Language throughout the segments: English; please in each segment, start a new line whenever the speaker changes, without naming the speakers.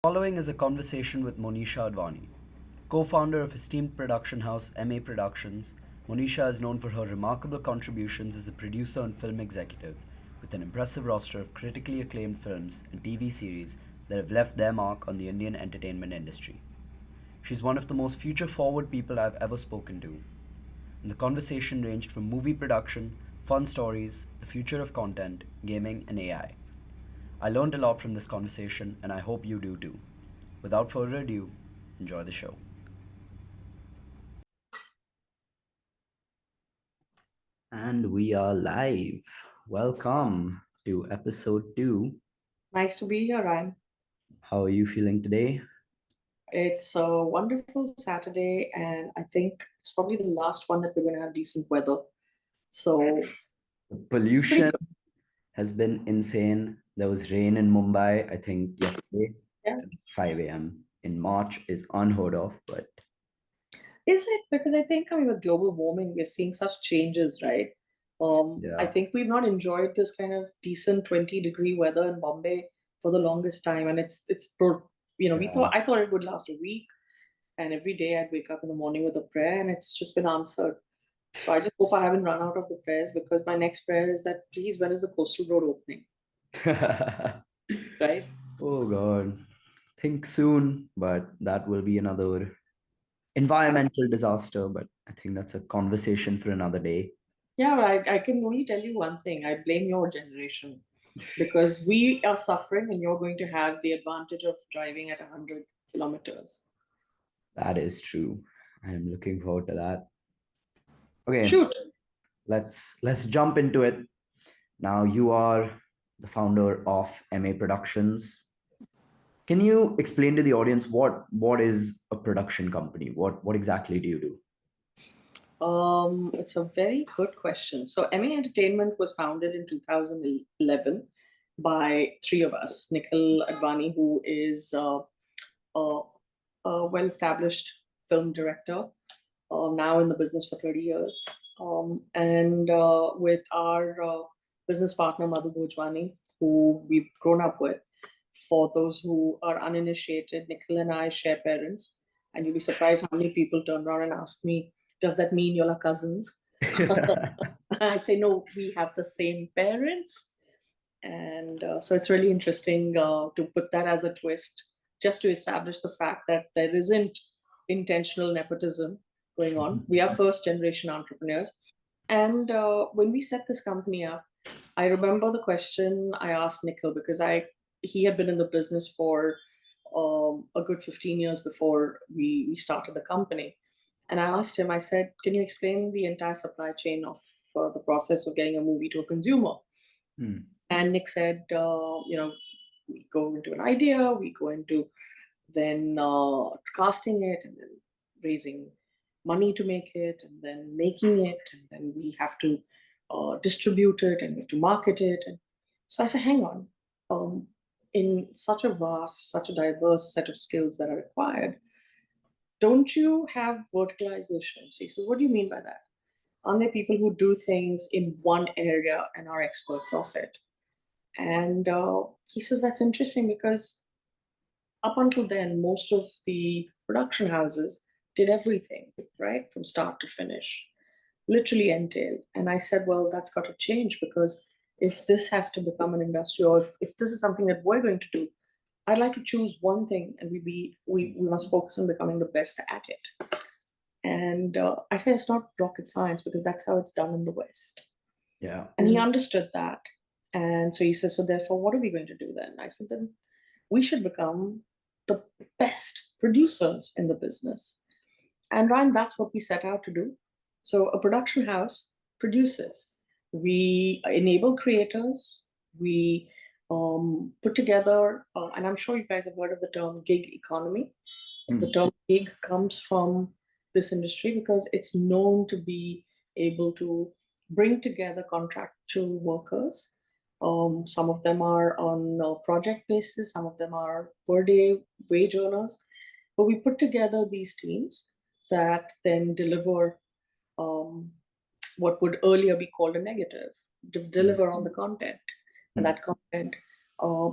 Following is a conversation with Monisha Advani. Co-founder of esteemed production house Emmay Productions, Monisha is known for her remarkable contributions as a producer and film executive, with an impressive roster of critically acclaimed films and TV series that have left their mark on the Indian entertainment industry. She's one of the most future-forward people I've ever spoken to, and the conversation ranged from movie production, fun stories, the future of content, gaming, and AI. I learned a lot from this conversation, and I hope you do too. Without further ado, enjoy the show. And we are live. Welcome to episode 2.
Nice to be here, Ryan.
How are you feeling today?
It's a wonderful Saturday, and I think it's probably the last one that we're going to have decent weather. So,
The
pretty
pollution
good.
has been insane. There was rain in Mumbai, I think, yesterday
Yeah.
at 5 a.m. in March is unheard of, but
Is it? Because I think, I mean, with global warming, we're seeing such changes, right? I
yeah.
think we've not enjoyed this kind of decent 20-degree weather in Bombay for the longest time. And we
Yeah.
thought, I thought it would last a week. And every day I'd wake up in the morning with a prayer, and it's just been answered. So I just hope I haven't run out of the prayers, because my next prayer is that please, when is the coastal road opening? Right?
Oh God. Think soon, but that will be another environmental disaster. But I think that's a conversation for another day.
Yeah, but I can only tell you one thing. I blame your generation, because we are suffering and you're going to have the advantage of driving at 100 kilometers.
That is true. I am looking forward to that. Okay,
Shoot.
let's jump into it. Now you are the founder of MA Productions. Can you explain to the audience what is a production company? What exactly do you do?
It's a very good question. So Emmay Entertainment was founded in 2011 by three of us. Nikhil Advani, who is a, a well-established film director, now in the business for 30 years. And with our business partner, Madhu Bhojwani, who we've grown up with. For those who are uninitiated, Nikhil and I share parents. And you'll be surprised how many people turn around and ask me, does that mean you're cousins? I say, no, we have the same parents. And so it's really interesting to put that as a twist, just to establish the fact that there isn't intentional nepotism going on. We are first generation entrepreneurs. And when we set this company up, I remember the question I asked Nikhil, because he had been in the business for a good 15 years before we started the company. And I asked him, I said, can you explain the entire supply chain of the process of getting a movie to a consumer?
Hmm.
And Nick said, we go into an idea, we go into then casting it, and then raising money to make it, and then making it, and then we have to distribute it, and we have to market it. And so I said, hang on, in such a vast, such a diverse set of skills that are required, don't you have verticalization? So he says, what do you mean by that? Aren't there people who do things in one area and are experts of it? And he says, that's interesting, because up until then, most of the production houses did everything, right, from start to finish, literally entail. And I said, well, that's got to change, because if this has to become an industry, or if this is something that we're going to do, I'd like to choose one thing, and we must focus on becoming the best at it. And I said, it's not rocket science, because that's how it's done in the West.
Yeah.
And he understood that. And so he says, so therefore, what are we going to do then? I said, then we should become the best producers in the business. And Ryan, that's what we set out to do. So a production house produces. We enable creators. We put together, and I'm sure you guys have heard of the term gig economy. The term gig comes from this industry, because it's known to be able to bring together contractual workers. Some of them are on a project basis, some of them are per day wage earners. But we put together these teams that then deliver what would earlier be called a negative, deliver on the content. And that content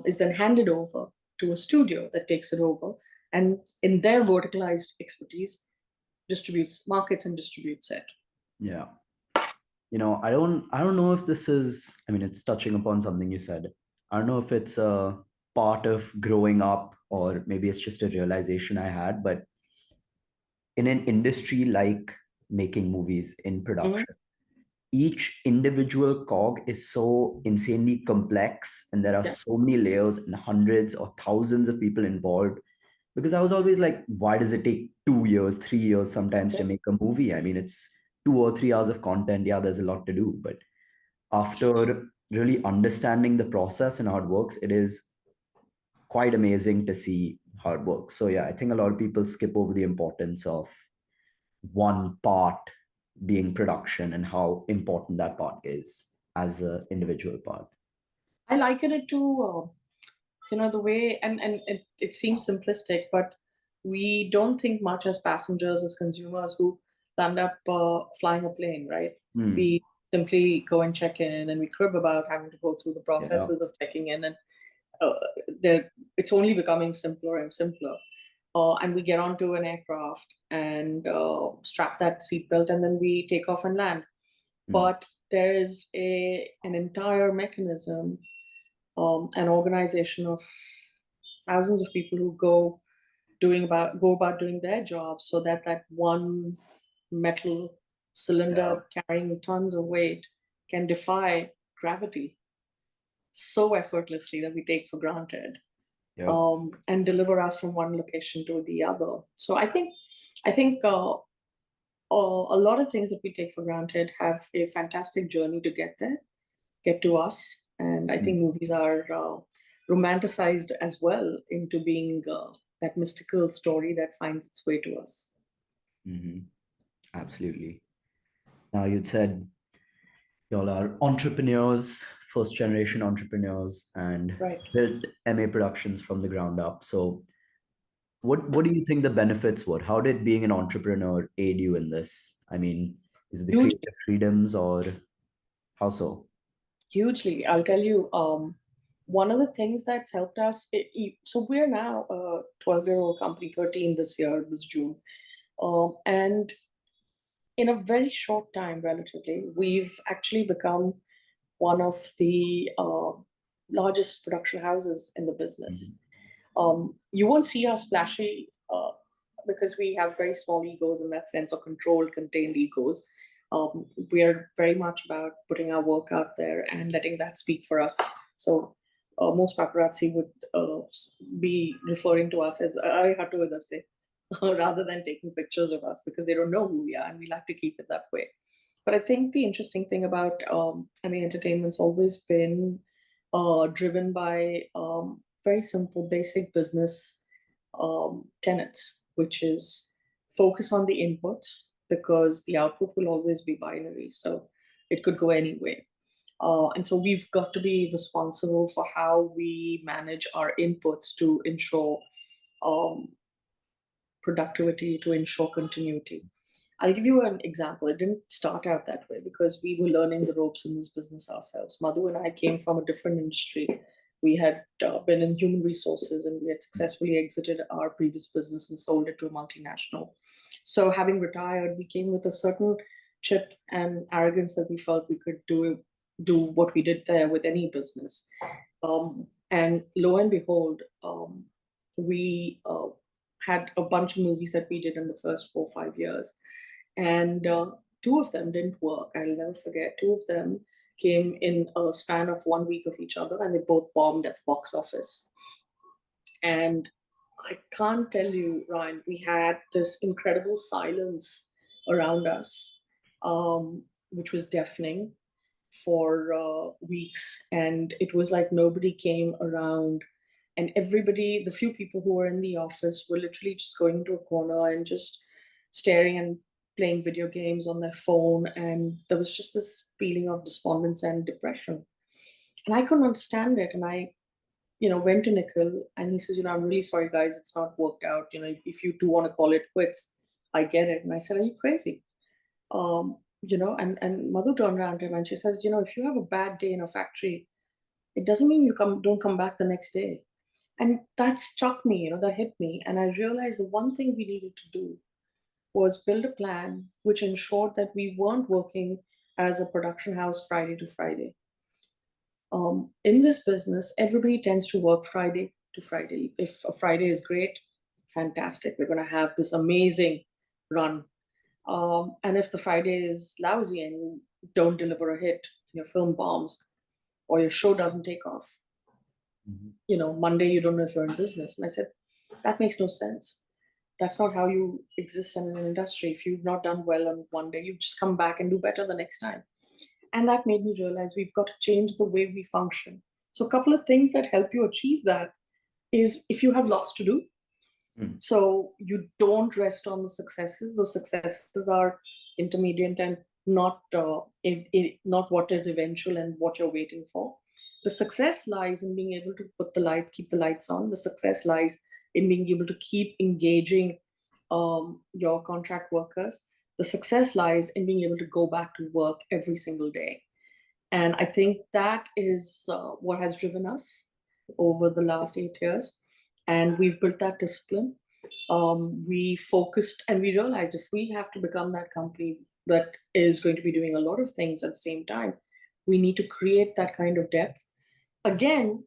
is then handed over to a studio that takes it over, and in their verticalized expertise, distributes, markets and distributes it.
Yeah. I don't know if this is, I mean, it's touching upon something you said. I don't know if it's a part of growing up or maybe it's just a realization I had, but in an industry like making movies in
Mhm.
production, each individual cog is so insanely complex and there are
Yeah.
so many layers and hundreds or thousands of people involved. Because I was always like, why does it take 2 years, 3 years sometimes to
Yeah.
make a movie? I mean, it's 2 or 3 hours of content. Yeah, there's a lot to do. But after really understanding the process and how it works, it is quite amazing to see how it works. So yeah, I think a lot of people skip over the importance of one part being production and how important that part is as an individual part.
I liken it to the way, and it seems simplistic, but we don't think much as passengers, as consumers who land up flying a plane, right?
Hmm.
We simply go and check in, and we crib about having to go through the
Yeah.
processes of checking in, and uh, it's only becoming simpler and simpler. And we get onto an aircraft and strap that seatbelt, and then we take off and land.
Hmm.
But there is an entire mechanism, an organization of thousands of people who go about doing their job, so that that one metal
Yeah.
cylinder carrying tons of weight can defy gravity so effortlessly that we take for granted,
Yeah.
and deliver us from one location to the other. So I think a lot of things that we take for granted have a fantastic journey to get there, get to us. And I
Hmm.
think movies are romanticized as well into being that mystical story that finds its way to us.
Hmm. Absolutely. Now, you'd said y'all are entrepreneurs, first generation entrepreneurs, and
Right.
built MA Productions from the ground up. So, what do you think the benefits were? How did being an entrepreneur aid you in this? I mean, is it the
Huge,
creative freedoms or how so?
hugely. I'll tell you, one of the things that's helped us, so we're now a 12-year-old company, 13 this year, this June. And in a very short time, relatively, we've actually become one of the largest production houses in the business.
Mhm.
You won't see us flashy because we have very small egos in that sense, or controlled, contained egos. We are very much about putting our work out there and letting that speak for us. So most paparazzi would be referring to us as Arihatu Udase, rather than taking pictures of us, because they don't know who we are, and we like to keep it that way. But I think the interesting thing about Entertainment's always been driven by very simple, basic business tenets, which is focus on the inputs, because the output will always be binary. So it could go any way. And so we've got to be responsible for how we manage our inputs to ensure um, productivity, to ensure continuity. I'll give you an example. It didn't start out that way because we were learning the ropes in this business ourselves. Madhu and I came from a different industry. We had been in human resources, and we had successfully exited our previous business and sold it to a multinational. So, having retired, we came with a certain chip and arrogance that we felt we could do what we did there with any business. And lo and behold, we had a bunch of movies that we did in the first 4 or 5 years, and two of them didn't work. I'll never forget. Two of them came in a span of 1 week of each other, and they both bombed at the box office. And I can't tell you, Ryan, we had this incredible silence around us, which was deafening for weeks. And it was like nobody came around. And everybody, the few people who were in the office, were literally just going into a corner and just staring and playing video games on their phone. And there was just this feeling of despondence and depression. And I couldn't understand it. And I went to Nikhil, and he says, I'm really sorry, guys, it's not worked out. If you do want to call it quits, I get it. And I said, are you crazy? And Madhu turned around to him and she says, if you have a bad day in a factory, it doesn't mean don't come back the next day. And that struck me, that hit me. And I realized the one thing we needed to do was build a plan which ensured that we weren't working as a production house Friday to Friday. In this business, everybody tends to work Friday to Friday. If a Friday is great, fantastic. We're going to have this amazing run. And if the Friday is lousy and you don't deliver a hit, your film bombs, or your show doesn't take off, Monday you don't know if you're in business. And I said, that makes no sense. That's not how you exist in an industry. If you've not done well on one day, you just come back and do better the next time. And that made me realize we've got to change the way we function. So a couple of things that help you achieve that is if you have lots to do. So you don't rest on the successes. Those successes are intermediate and not not what is eventual and what you're waiting for. The success lies in being able to keep the lights on. The success lies in being able to keep engaging your contract workers. The success lies in being able to go back to work every single day. And I think that is what has driven us over the last 8 years. And we've built that discipline. We focused and we realized if we have to become that company that is going to be doing a lot of things at the same time, we need to create that kind of depth. Again,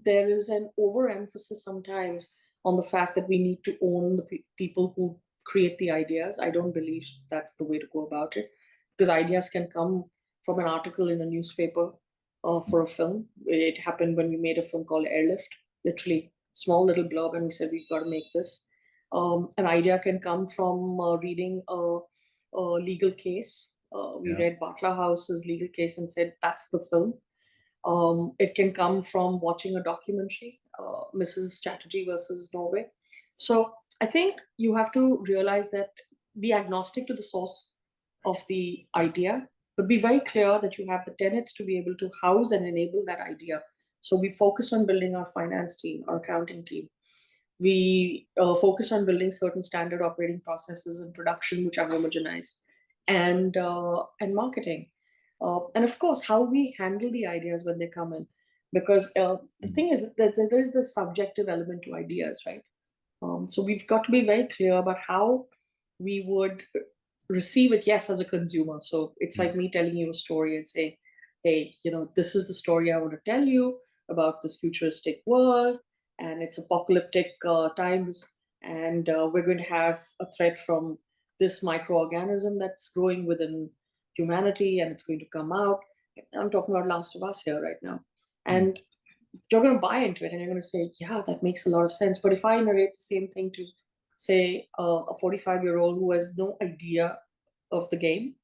there is an overemphasis sometimes on the fact that we need to own the people who create the ideas. I don't believe that's the way to go about it, because ideas can come from an article in a newspaper for a film. It happened when we made a film called Airlift, literally small little blurb, and we said we've got to make this. An idea can come from reading a legal case. We read Butler House's legal case and said that's the film. It can come from watching a documentary, Mrs. Chatterjee versus Norway. So I think you have to realize that be agnostic to the source of the idea, but be very clear that you have the tenets to be able to house and enable that idea. So we focused on building our finance team, our accounting team. We focused on building certain standard operating processes in production, which are homogenized, and marketing. And of course, how we handle the ideas when they come in. Because the thing is that there is this subjective element to ideas, right? So we've got to be very clear about how we would receive it, yes, as a consumer. So it's like me telling you a story and saying, hey, this is the story I want to tell you about this futuristic world, and it's apocalyptic times, and we're going to have a threat from this microorganism that's growing within humanity, and it's going to come out. I'm talking about Last of Us here right now. And you're going to buy into it and you're going to say, yeah, that makes a lot of sense. But if I narrate the same thing to, say, a 45-year-old who has no idea of the game,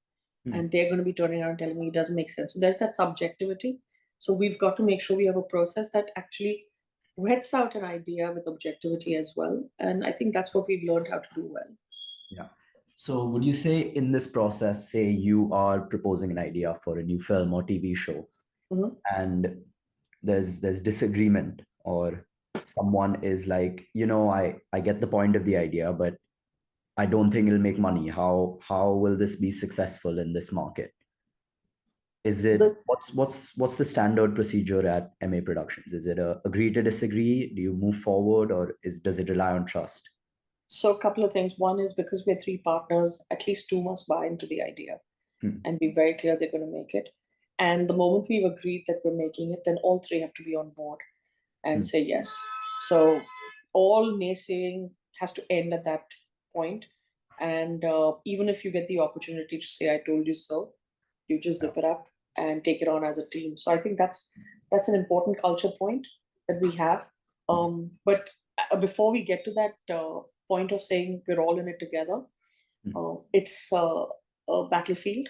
and they're going to be turning around and telling me it doesn't make sense. So there's that subjectivity. So we've got to make sure we have a process that actually whets out an idea with objectivity as well. And I think that's what we've learned how to do well.
Yeah. So would you say in this process, say you are proposing an idea for a new film or TV show, and there's disagreement, or someone is like, I get the point of the idea, but I don't think it'll make money. How will this be successful in this market? Is it what's the standard procedure at Emmay Productions? Is it a agree to disagree? Do you move forward, or does it rely on trust?
So a couple of things. One is because we're three partners, at least two must buy into the idea and be very clear they're going to make it. And the moment we've agreed that we're making it, then all three have to be on board and say yes. So all naysaying has to end at that point. And even if you get the opportunity to say, I told you so, you just zip it up and take it on as a team. So I think that's an important culture point that we have. But before we get to that point of saying we're all in it together, it's a battlefield.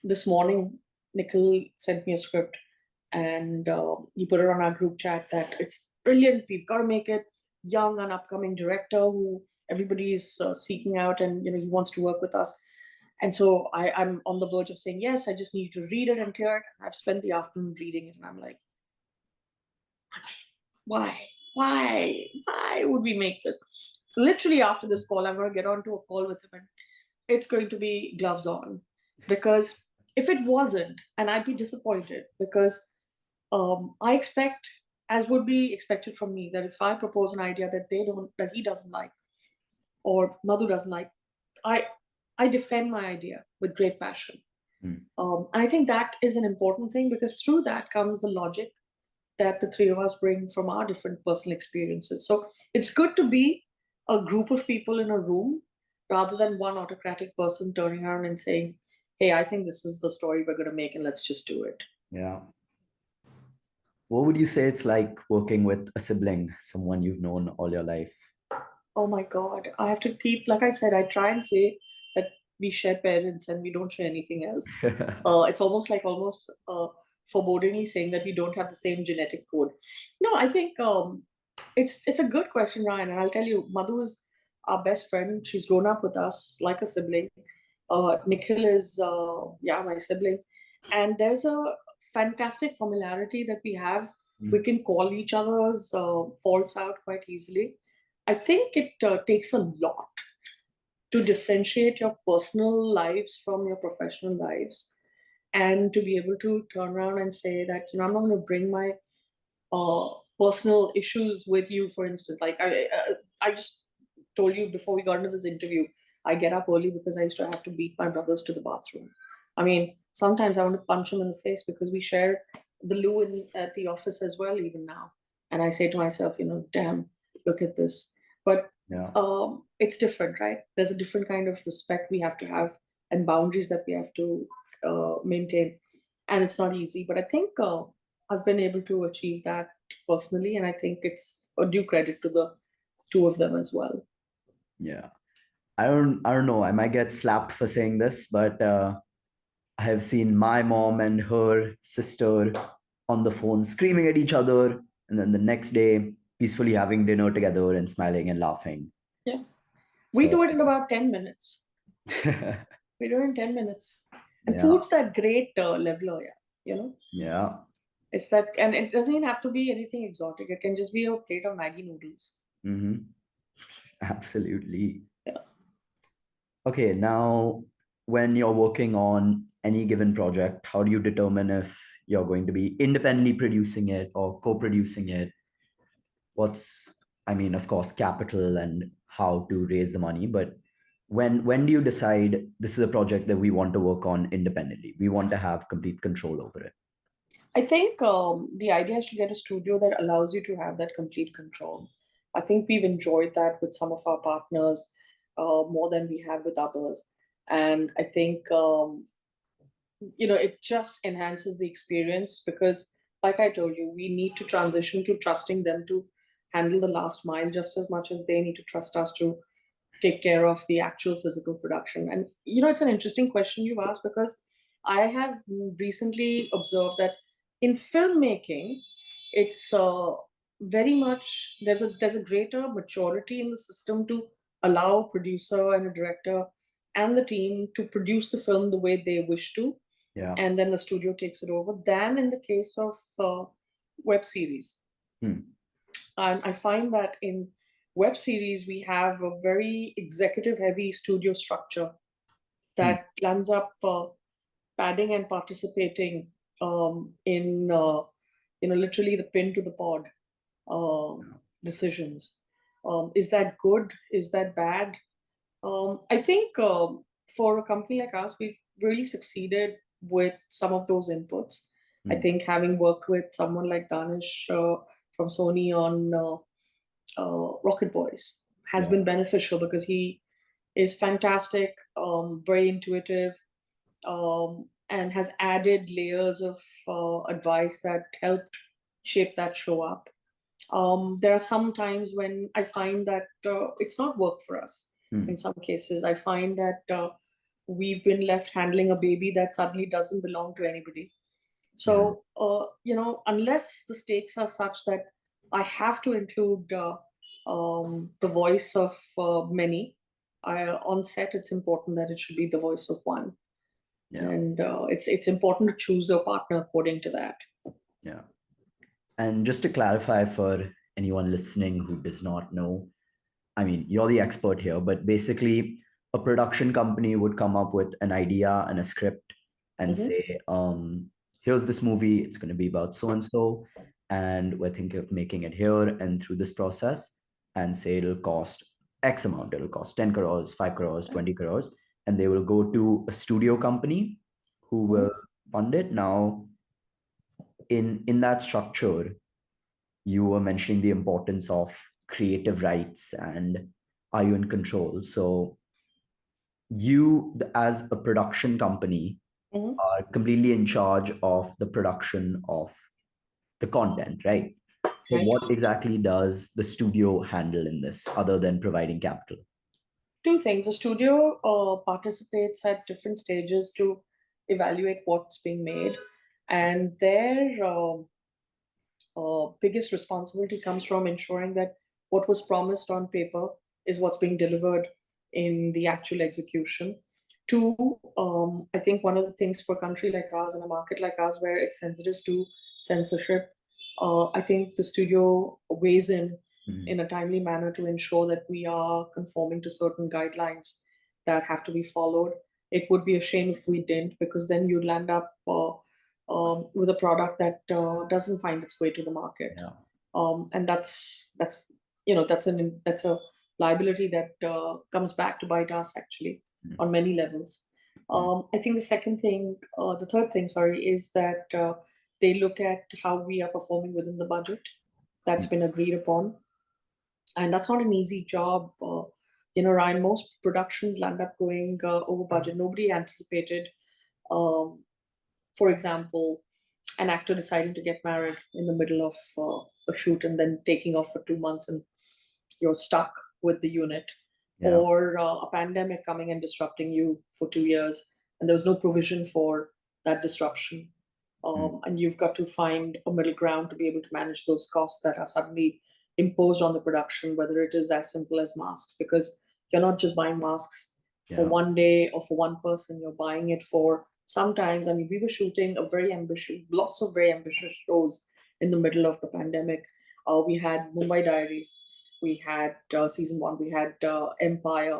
This morning, Nikhil sent me a script and he put it on our group chat that it's brilliant. We've got to make it. Young and upcoming director who everybody is seeking out, and he wants to work with us. And so I'm on the verge of saying yes. I just need to read it and clear it. I've spent the afternoon reading it, and I'm like, why would we make this? Literally after this call, I'm going to get onto a call with him, and it's going to be gloves on, because if it wasn't, and I'd be disappointed, because I expect as would be expected from me, that if I propose an idea that he doesn't like, or Madhu doesn't like, I I defend my idea with great passion.
Mm.
And I think that is an important thing, because through that comes the logic that the three of us bring from our different personal experiences. So it's good to be a group of people in a room rather than one autocratic person turning around and saying, "Hey, I think this is the story we're going to make, and let's just do it."
Yeah. What would you say it's like working with a sibling, someone you've known all your life?
Oh my God. I have to keep, like I said, I try and say that we share parents and we don't share anything else. It's almost forebodingly saying that we don't have the same genetic code. No, I think it's a good question, Ryan. And I'll tell you, Madhu is our best friend. She's grown up with us like a sibling. Nikhil is, yeah, my sibling. And there's a fantastic familiarity that we have. We
Mm.
can call each other's faults out quite easily. I think it takes a lot to differentiate your personal lives from your professional lives, and to be able to turn around and say that, I'm not going to bring my uh, personal issues with you. For instance, like I just told you before we got into this interview, I get up early because I used to have to beat my brothers to the bathroom. I mean, sometimes I want to punch them in the face, because we share the loo at the office as well, even now. And I say to myself, damn, look at this. But
Yeah.
it's different, right? There's a different kind of respect we have to have, and boundaries that we have to maintain. And it's not easy, but I think I've been able to achieve that personally, and I think it's a due credit to the two of them as well.
Yeah. I don't know. I might get slapped for saying this, but I have seen my mom and her sister on the phone screaming at each other, and then the next day peacefully having dinner together and smiling and laughing.
Yeah, we
So
do it in about 10 minutes. We do it in 10 minutes, and
yeah,
food's that great leveler. Yeah,
yeah,
it's that, and it doesn't even have to be anything exotic. It can just be a plate of Maggie noodles.
hmm, absolutely.
Yeah.
Okay, now when you're working on any given project, how do you determine if you're going to be independently producing it or co-producing it? What's, I mean, of course, capital and how to raise the money, but when do you decide this is a project that we want to work on independently? We want to have complete control over it.
I think the idea is to get a studio that allows you to have that complete control. I think we've enjoyed that with some of our partners more than we have with others. And I think, it just enhances the experience, because, like I told you, we need to transition to trusting them to handle the last mile just as much as they need to trust us to take care of the actual physical production. And it's an interesting question you've asked, because I have recently observed that in filmmaking, it's very much, there's a greater maturity in the system to allow a producer and a director and the team to produce the film the way they wish to,
Yeah.
and then the studio takes it over, than in the case of web series.
Hmm.
I find that in web series, we have a very executive heavy studio structure
Hmm.
that lands up padding and participating in, literally the pin to the pod decisions. Is that good? Is that bad? I think for a company like us, we've really succeeded with some of those inputs. I
Hmm.
think having worked with someone like Danish from Sony on Rocket Boys has
Yeah.
been beneficial, because he is fantastic, very intuitive, and has added layers of advice that helped shape that show up. There are some times when I find that it's not worked for us.
Hmm.
In some cases, I find that we've been left handling a baby that suddenly doesn't belong to anybody.
Yeah.
So, unless the stakes are such that I have to include the voice of many, on set, it's important that it should be the voice of one.
Yeah.
And it's important to choose your partner according to that.
Yeah. And just to clarify for anyone listening who does not know, I mean, you're the expert here, but basically, a production company would come up with an idea and a script and
Mhm.
say, here's this movie, it's going to be about so and so. and we're thinking of making it here and through this process, and say it'll cost X amount, it'll cost 10 crores, 5 crores, 20 crores, and they will go to a studio company who
Mhm.
will fund it. Now, in that structure, you were mentioning the importance of creative rights and are you in control? So you, as a production company,
Mhm.
are completely in charge of the production of the content, right? So
Right.
what exactly does the studio handle in this other than providing capital?
Two things. The studio participates at different stages to evaluate what's being made, and their biggest responsibility comes from ensuring that what was promised on paper is what's being delivered in the actual execution. Two, I think one of the things for a country like ours and a market like ours where it's sensitive to censorship, I think the studio weighs in a timely manner to ensure that we are conforming to certain guidelines that have to be followed. It would be a shame if we didn't, because then you'd land up with a product that doesn't find its way to the market,
Yeah.
and that's that's a liability that comes back to bite us actually
Mm.
on many levels.
Mm.
I think the third thing, sorry, is that they look at how we are performing within the budget that's
Mm.
been agreed upon, and that's not an easy job. Ryan, most productions land up going over budget. Nobody anticipated, um, for example, an actor deciding to get married in the middle of a shoot and then taking off for 2 months and you're stuck with the unit,
Yeah.
or a pandemic coming and disrupting you for 2 years and there was no provision for that disruption.
Mm.
And you've got to find a middle ground to be able to manage those costs that are suddenly imposed on the production, whether it is as simple as masks, because you're not just buying masks for
Yeah.
one day or for one person, you're buying it for sometimes. I mean, we were shooting lots of very ambitious shows in the middle of the pandemic. We had Mumbai Diaries, we had season one, we had Empire,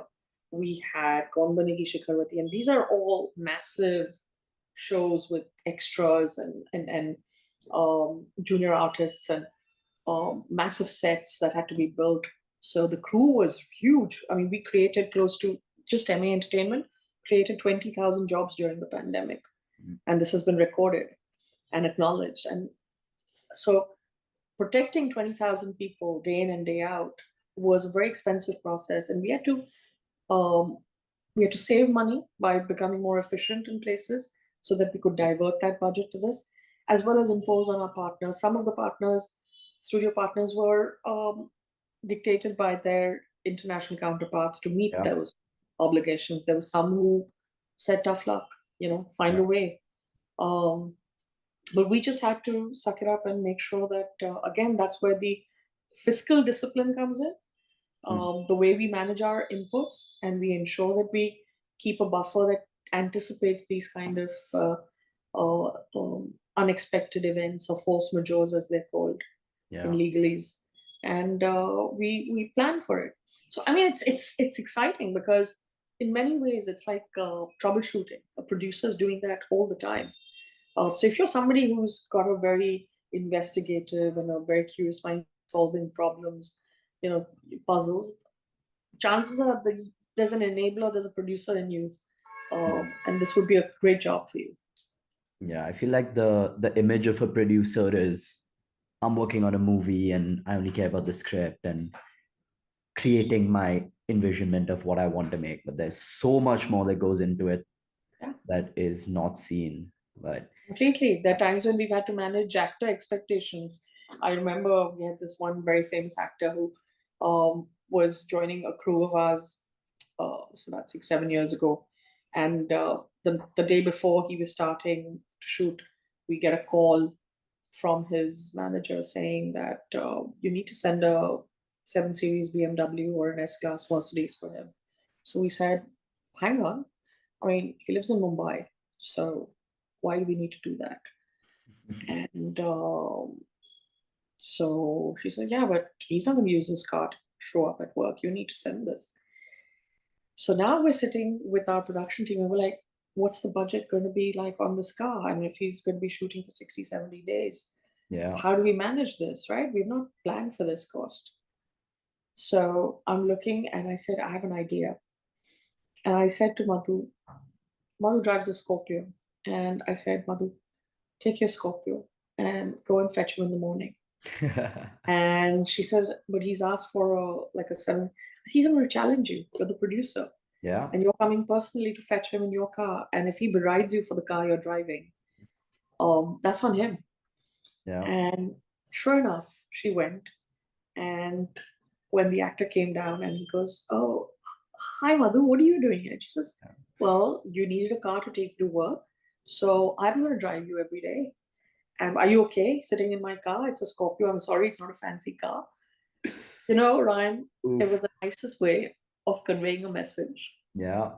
we had Kaun Banegi Shikharwati, and these are all massive shows with extras and junior artists and massive sets that had to be built. So the crew was huge. I mean, we created close to just Emmay Entertainment created 20,000 jobs during the pandemic,
Mm.
and this has been recorded and acknowledged. And so protecting 20,000 people day in and day out was a very expensive process, and um, we had to save money by becoming more efficient in places so that we could divert that budget to this, as well as impose on our partners. Some of the partners, studio partners, were dictated by their international counterparts to meet
Yeah.
those obligations. There were some who said, "Tough luck, find
Yeah.
a way." Um, but we just had to suck it up and make sure that again, that's where the fiscal discipline comes in,
Mm.
the way we manage our inputs, and we ensure that we keep a buffer that anticipates these kind of unexpected events or force majeures, as they're called in
Yeah.
legalese, and we plan for it. So I mean, it's exciting because in many ways it's like troubleshooting. A producer is doing that all the time. So if you're somebody who's got a very investigative and a very curious mind, solving problems, puzzles, chances are there's an enabler, there's a producer in you, and this would be a great job for you.
Yeah. I feel like the image of a producer is I'm working on a movie and I only care about the script and creating my envisionment of what I want to make. But there's so much more that goes into it
Yeah,
that is not seen. But
completely. There are times when we've had to manage actor expectations. I remember we had this one very famous actor who was joining a crew of ours, so that's 6, 7 years ago. And the day before he was starting to shoot, we get a call from his manager saying that you need to send a 7 Series BMW or an S Class Mercedes for him. So we said, hang on. I mean, he lives in Mumbai. So why do we need to do that? And so she said, yeah, but he's not going to use his car to show up at work. You need to send this. So now we're sitting with our production team and we're like, what's the budget going to be like on this car? I mean, if he's going to be shooting for 60, 70 days.
Yeah.
How do we manage this, right? We've not planned for this cost. So I'm looking and I said, I have an idea. And I said to Madhu drives a Scorpio. And I said, Madhu, take your Scorpio and go and fetch him in the morning. And she says, but he's asked for a 7. He's going to challenge you. You're the producer.
Yeah.
And you're coming personally to fetch him in your car. And if he berides you for the car you're driving, that's on him.
Yeah.
And sure enough, she went. And when the actor came down and he goes, oh, hi, Madhu, what are you doing here? She says, well, you needed a car to take you to work. So I'm going to drive you every day. And are you okay sitting in my car? It's a Scorpio. I'm sorry, it's not a fancy car. You know, Ryan, it was the nicest way of conveying a message.
Yeah.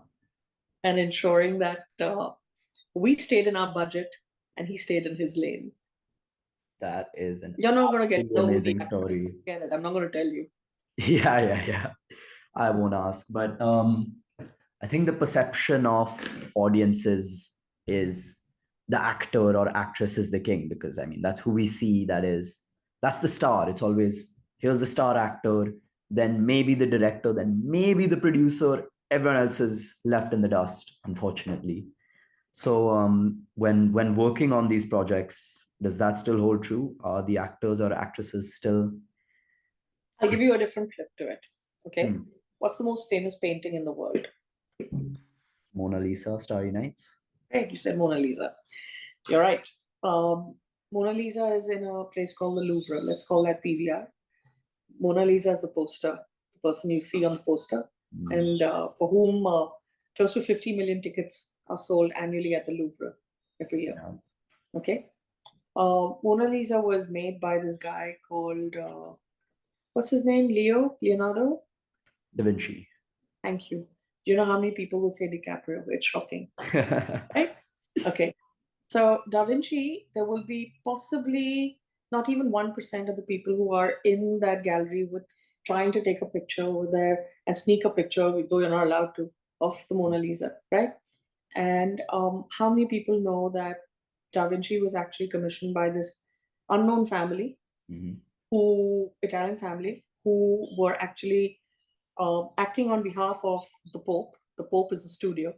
And ensuring that we stayed in our budget and he stayed in his lane.
That is an
You're not going to get
absolutely
know who
amazing
the actor is.
story.
Get it. I'm not going to tell you.
Yeah. I won't ask, but I think the perception of audiences is the actor or actress is the king, because I mean that's who we see. That's the star. It's always, here's the star actor, then maybe the director, then maybe the producer. Everyone else is left in the dust, unfortunately. So when working on these projects, does that still hold true? Are the actors or actresses still?
I'll give you a different flip to it. Okay. What's the most famous painting in the world?
Mona Lisa, Starry Nights.
Right. You said Mona Lisa. You're right. Mona Lisa is in a place called the Louvre. Let's call that PVR. Mona Lisa is the poster, the person you see on the poster, and for whom close to 50 million tickets are sold annually at the Louvre every year.
Yeah.
Okay. Mona Lisa was made by this guy called, what's his name? Leonardo?
Da Vinci.
Thank you. Do you know how many people would say DiCaprio? It's shocking. Right? Okay. So Da Vinci, there will be possibly not even 1% of the people who are in that gallery with trying to take a picture over there and sneak a picture, though you're not allowed to, of the Mona Lisa, right? And how many people know that Da Vinci was actually commissioned by this unknown family, Italian family, who were actually acting on behalf of the Pope. The Pope is the studio,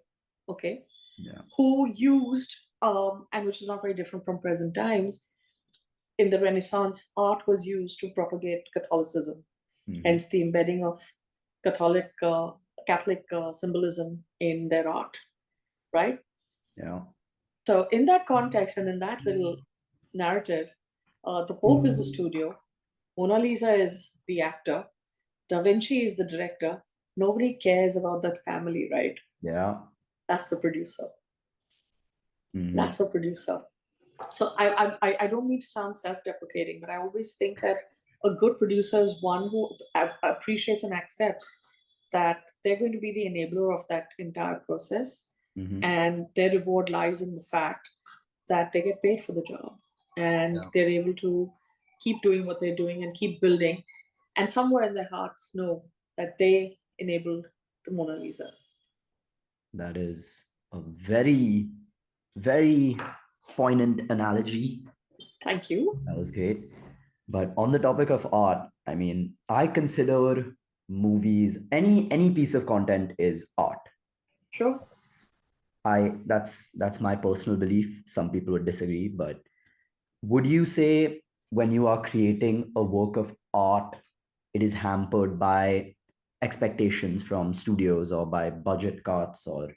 okay?
Yeah.
Who used, and which is not very different from present times, in the Renaissance, art was used to propagate Catholicism, hence the embedding of Catholic symbolism in their art, right?
Yeah.
So in that context and in that little narrative, the Pope is the studio, Mona Lisa is the actor, Da Vinci is the director. Nobody cares about that family, right?
Yeah.
That's the producer. That's the producer. So I don't mean to sound self-deprecating, but I always think that a good producer is one who appreciates and accepts that they're going to be the enabler of that entire process, and their reward lies in the fact that they get paid for the job and they're able to keep doing what they're doing and keep building, and somewhere in their hearts know that they enabled the Mona Lisa.
That is a very, very poignant analogy.
Thank you.
That was great. But on the topic of art, I mean, I consider movies, any piece of content is art.
Sure.
That's my personal belief. Some people would disagree, but would you say when you are creating a work of art, it is hampered by expectations from studios or by budget cuts or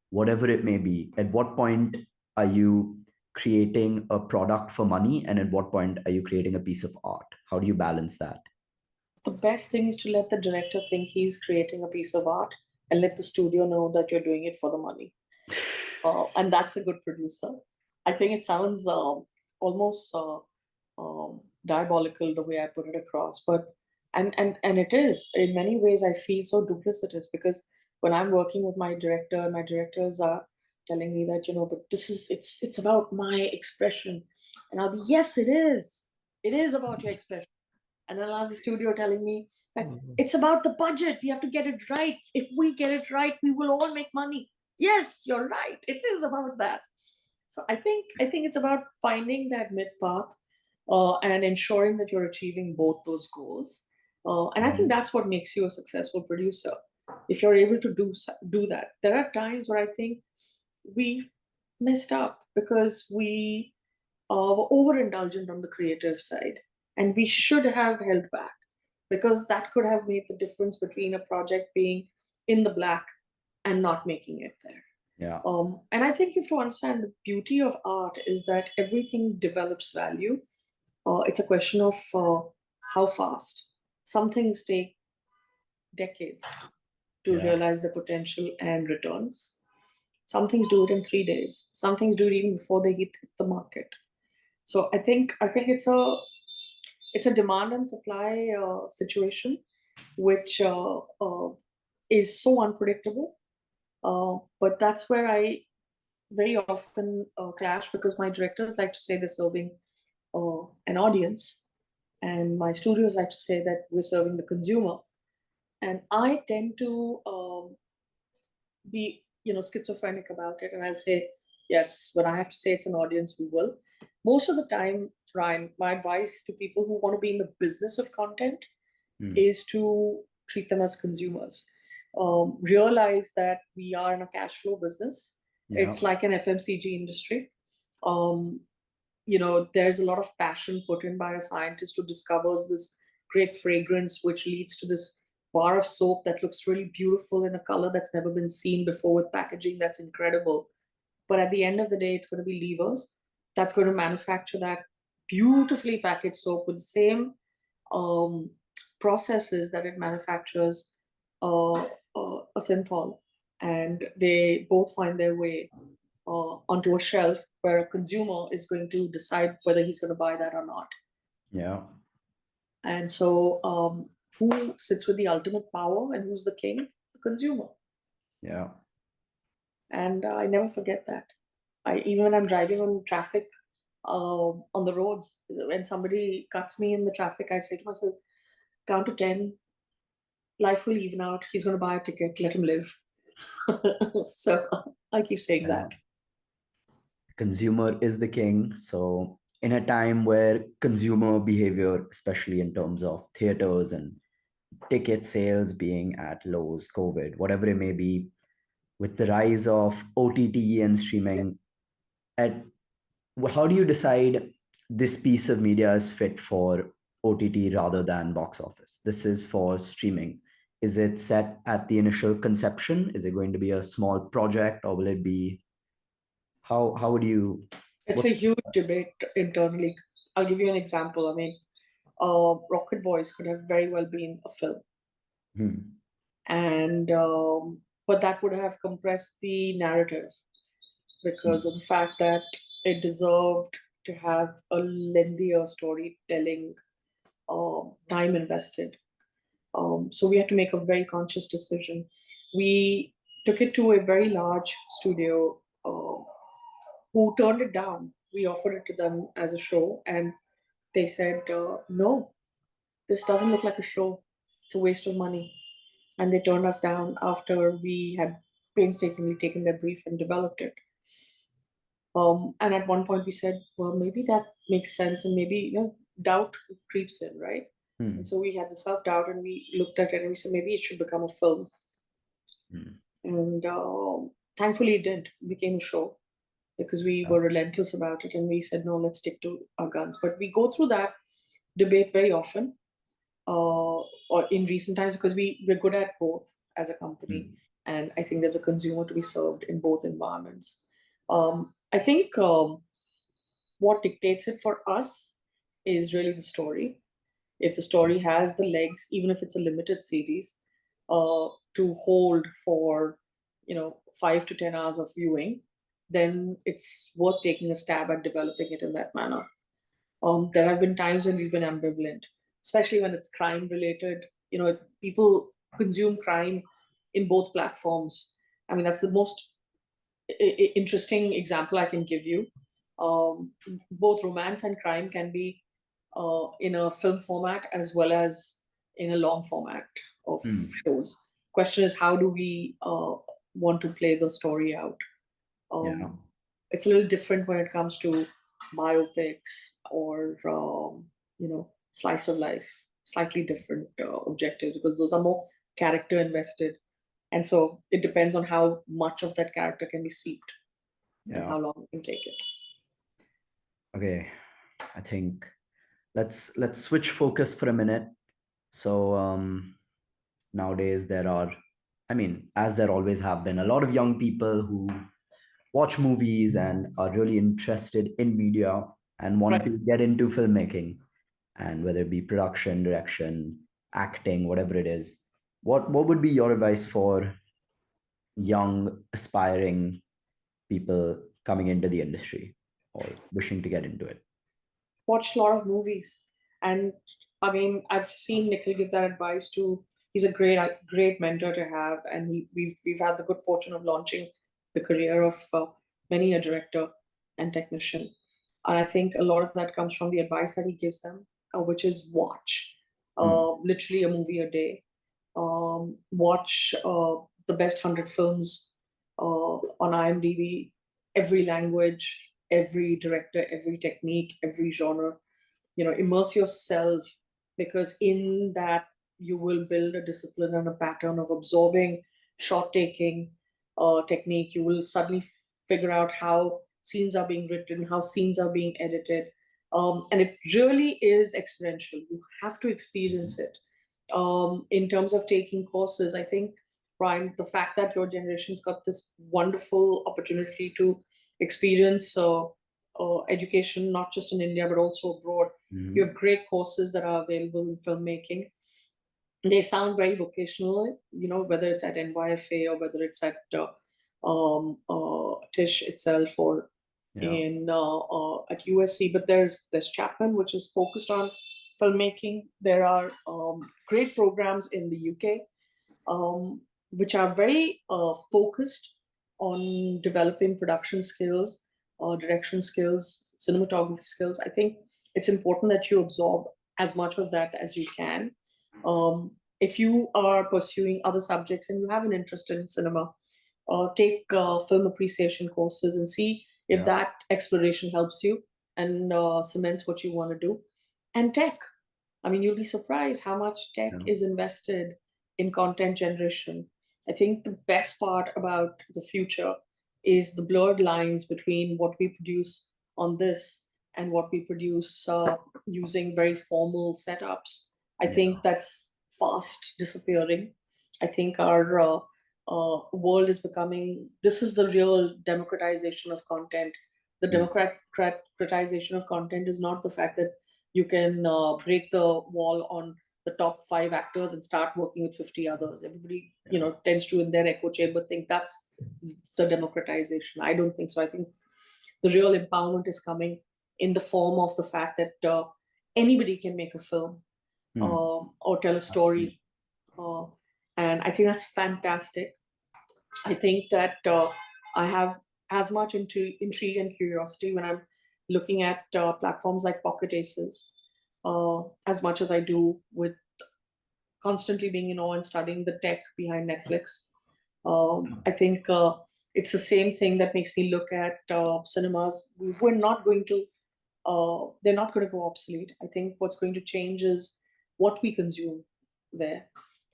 whatever it may be? At what point are you creating a product for money, and at what point are you creating a piece of art? How do you balance that?
The best thing is to let the director think he's creating a piece of art and let the studio know that you're doing it for the money. And that's a good producer. I think it sounds almost diabolical the way I put it across, but and it is in many ways. I feel so duplicitous because when I'm working with my director, my directors are telling me that, but this is it's about my expression, and I'll be, yes, it is about your expression. And then I'll have the studio telling me that it's about the budget. We have to get it right. If we get it right, we will all make money. Yes, you're right. It is about that. So I think it's about finding that mid path and ensuring that you're achieving both those goals. And I think that's what makes you a successful producer. If you're able to do that, there are times where I think we messed up because we were overindulgent on the creative side, and we should have held back, because that could have made the difference between a project being in the black and not making it there.
Yeah.
And I think you have to understand the beauty of art is that everything develops value. It's a question of how fast. Some things take decades to
Yeah.
realize the potential and returns. Some things do it in 3 days. Some things do it even before they hit the market. So I think it's a demand and supply situation, which is so unpredictable. But that's where I very often clash, because my directors like to say they're serving an audience, and my studios like to say that we're serving the consumer. And I tend to be, schizophrenic about it, and I'll say yes when I have to say it's an audience. We will. Most of the time, Ryan, my advice to people who want to be in the business of content is to treat them as consumers. Realize that we are in a cash flow business.
Yeah.
It's like an FMCG industry. Um, there's a lot of passion put in by a scientist who discovers this great fragrance, which leads to this bar of soap that looks really beautiful in a color that's never been seen before, with packaging that's incredible. But at the end of the day, it's going to be levers that's going to manufacture that beautifully packaged soap with the same um, processes that it manufactures a synthol. And they both find their way onto a shelf where a consumer is going to decide whether he's going to buy that or not.
Yeah.
And so, who sits with the ultimate power and who's the king? The consumer.
Yeah.
And I never forget that. Even when I'm driving on traffic, on the roads, when somebody cuts me in the traffic, I say to myself, count to 10, life will even out. He's going to buy a ticket, let him live. So I keep saying
Yeah.
that.
Consumer is the king. So, in a time where consumer behavior, especially in terms of theaters and ticket sales being at lows, COVID, whatever it may be, with the rise of OTT and streaming, at how do you decide this piece of media is fit for OTT rather than box office? This is for streaming. Is it set at the initial conception? Is it going to be a small project, or will it be how would you
It's
what
a huge debate internally. I'll give you an example. I mean, Rocket Boys could have very well been a film,
Hmm.
and but that would have compressed the narrative because of the fact that it deserved to have a lengthier storytelling, time invested. So we had to make a very conscious decision. We took it to a very large studio who turned it down. We offered it to them as a show, and they said, no, this doesn't look like a show. It's a waste of money. And they turned us down after we had painstakingly taken their brief and developed it. And at one point we said, well, maybe that makes sense, and maybe doubt creeps in, right? And
Hmm.
so we had the self doubt, and we looked at it and we said maybe it should become a film.
Hmm.
And thankfully, it did. It became a show because we
Yeah.
were relentless about it, and we said no, let's stick to our guns. But we go through that debate very often, or in recent times, because we're good at both as a company,
Hmm.
and I think there's a consumer to be served in both environments. I think what dictates it for us is really the story. If the story has the legs, even if it's a limited series, to hold for 5 to 10 hours of viewing, then it's worth taking a stab at developing it in that manner. There have been times when we've been ambivalent, especially when it's crime related. People consume crime in both platforms. I mean, that's the most interesting example I can give you. Both romance and crime can be in a film format as well as in a long format of
Hmm.
shows. Question is, how do we want to play the story out?
Yeah.
It's a little different when it comes to biopics, or slice of life, slightly different objectives, because those are more character invested, and so it depends on how much of that character can be seeped and how long you can take it.
Okay, I think let's switch focus for a minute. So nowadays there are, I mean, as there always have been, a lot of young people who watch movies and are really interested in media and want to get into filmmaking, and whether it be production, direction, acting, whatever it is. What would be your advice for young aspiring people coming into the industry or wishing to get into it?
Watch a lot of movies, and I mean, I've seen Nikhil give that advice to. He's a great mentor to have, and we've had the good fortune of launching the career of many a director and technician. And I think a lot of that comes from the advice that he gives them, which is watch literally a movie a day. Watch the best 100 films on IMDb, every language, every director, every technique, every genre. Immerse yourself, because in that you will build a discipline and a pattern of absorbing shot taking technique. You will suddenly figure out how scenes are being written, how scenes are being edited. And it really is experiential. You have to experience it. In terms of taking courses, I think, Brian, the fact that your generation's got this wonderful opportunity to experience education, not just in India, but also abroad. You have great courses that are available in filmmaking. They sound very vocational, whether it's at NYFA or whether it's at Tisch itself or in at USC. But there's Chapman, which is focused on filmmaking. There are great programs in the UK, which are very focused on developing production skills, direction skills, cinematography skills. I think it's important that you absorb as much of that as you can. If you are pursuing other subjects and you have an interest in cinema, take film appreciation courses and see if that exploration helps you and cements what you want to do. And tech. I mean, you'll be surprised how much tech is invested in content generation. I think the best part about the future is the blurred lines between what we produce on this and what we produce using very formal setups. I think that's fast disappearing. I think our world is becoming, this is the real democratization of content. The democratization of content is not the fact that you can break the wall on the top 5 actors and start working with 50 others. Everybody, tends to, in their echo chamber, think that's the democratization. I don't think so. I think the real empowerment is coming in the form of the fact that anybody can make a film or tell a story. And I think that's fantastic. I think that I have as much intrigue and curiosity when I'm looking at platforms like Pocket Aces, as much as I do with constantly being in awe and studying the tech behind Netflix. I think it's the same thing that makes me look at cinemas. We're not going to, they're not going to go obsolete. I think what's going to change is what we consume there.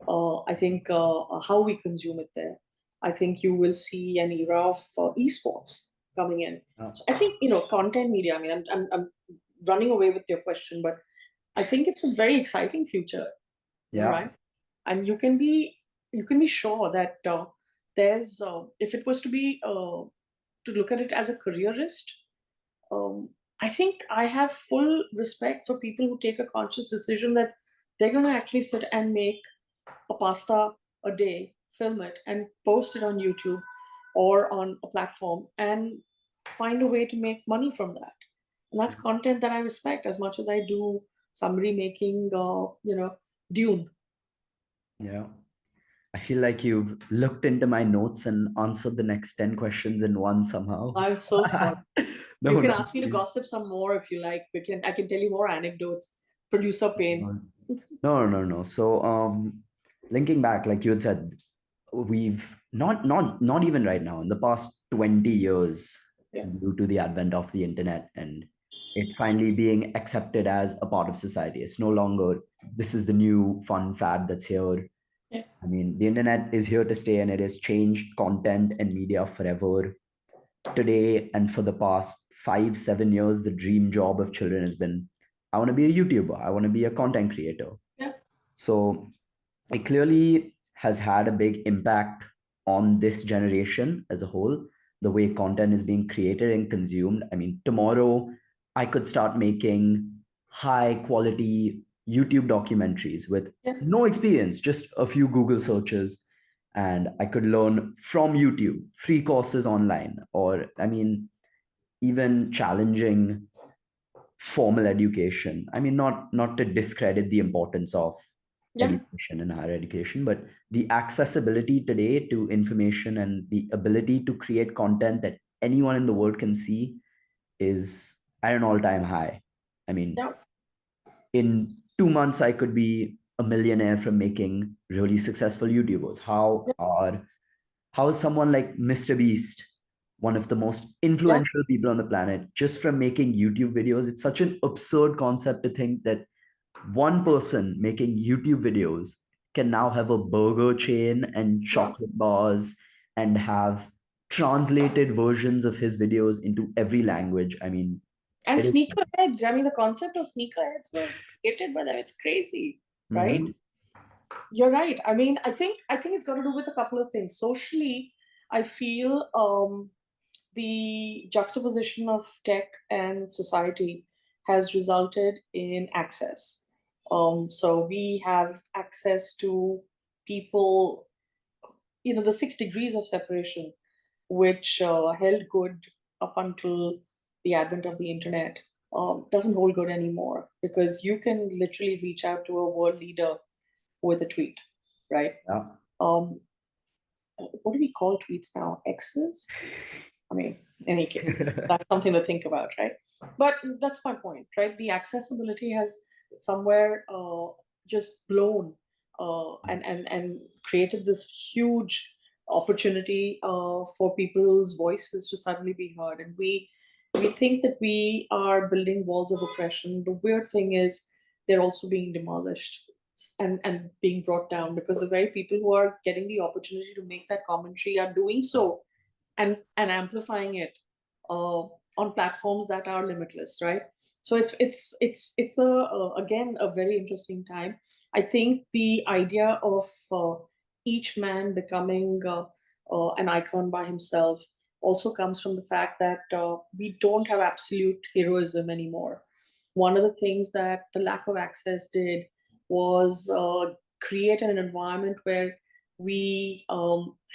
I think how we consume it there. I think you will see an era of esports coming in. So I think, content media, I mean, I'm running away with your question, but I think it's a very exciting future. Right. And you can be sure that there's, if it was to be, to look at it as a careerist, I think I have full respect for people who take a conscious decision that they're going to actually sit and make a pasta a day, film it, and post it on YouTube or on a platform and find a way to make money from that. And that's content that I respect as much as I do somebody making, Dune.
Yeah. I feel like you've looked into my notes and answered the next 10 questions in one somehow.
I'm so sorry.
No,
you can
no,
ask me to
please.
gossip some more if you like. I can tell you more anecdotes. Producer pain.
No. So linking back, like you had said, we've not even right now, in the past 20 years, due to the advent of the internet and it finally being accepted as a part of society. It's no longer this is the new fun fad that's here.
Yeah.
I mean, the internet is here to stay and it has changed content and media forever. Today and for the past 5 7 years, the dream job of children has been, I want to be a YouTuber, I want to be a content creator.
Yeah.
So it clearly has had a big impact on this generation as a whole, the way content is being created and consumed. I mean, tomorrow I could start making high quality YouTube documentaries with
Yeah.
no experience, just a few Google searches, and I could learn from YouTube, free courses online, or I mean, even challenging formal education. I mean, not to discredit the importance of
Yeah.
education and higher education, but the accessibility today to information and the ability to create content that anyone in the world can see is at an all-time high. I mean,
Yeah.
in 2 months, I could be a millionaire from making really successful YouTubers. How is someone like Mr. Beast, one of the most
Yeah.
influential people on the planet, just from making YouTube videos? It's such an absurd concept to think that one person making YouTube videos can now have a burger chain and
Yeah.
chocolate bars and have translated versions of his videos into every language. I mean,
And
it is.
sneakerheads. I mean, the concept of sneakerheads was created by them. It's crazy, right?
Mhm.
You're right. I mean, I think it's got to do with a couple of things. Socially, I feel the juxtaposition of tech and society has resulted in access. So we have access to people, the 6 degrees of separation, which held good up until the advent of the internet, doesn't hold good anymore because you can literally reach out to a world leader with a tweet, right?
Yeah.
Um, what do we call tweets now? X's? I mean, in any case, that's something to think about, right? But that's my point, right? The accessibility has somewhere just blown and created this huge opportunity for people's voices to suddenly be heard. And we think that we are building walls of oppression. The weird thing is they're also being demolished and being brought down because the very people who are getting the opportunity to make that commentary are doing so and amplifying it on platforms that are limitless, right? So it's again a very interesting time. I think the idea of each man becoming an icon by himself also comes from the fact that we don't have absolute heroism anymore. One of the things that the lack of access did was create an environment where we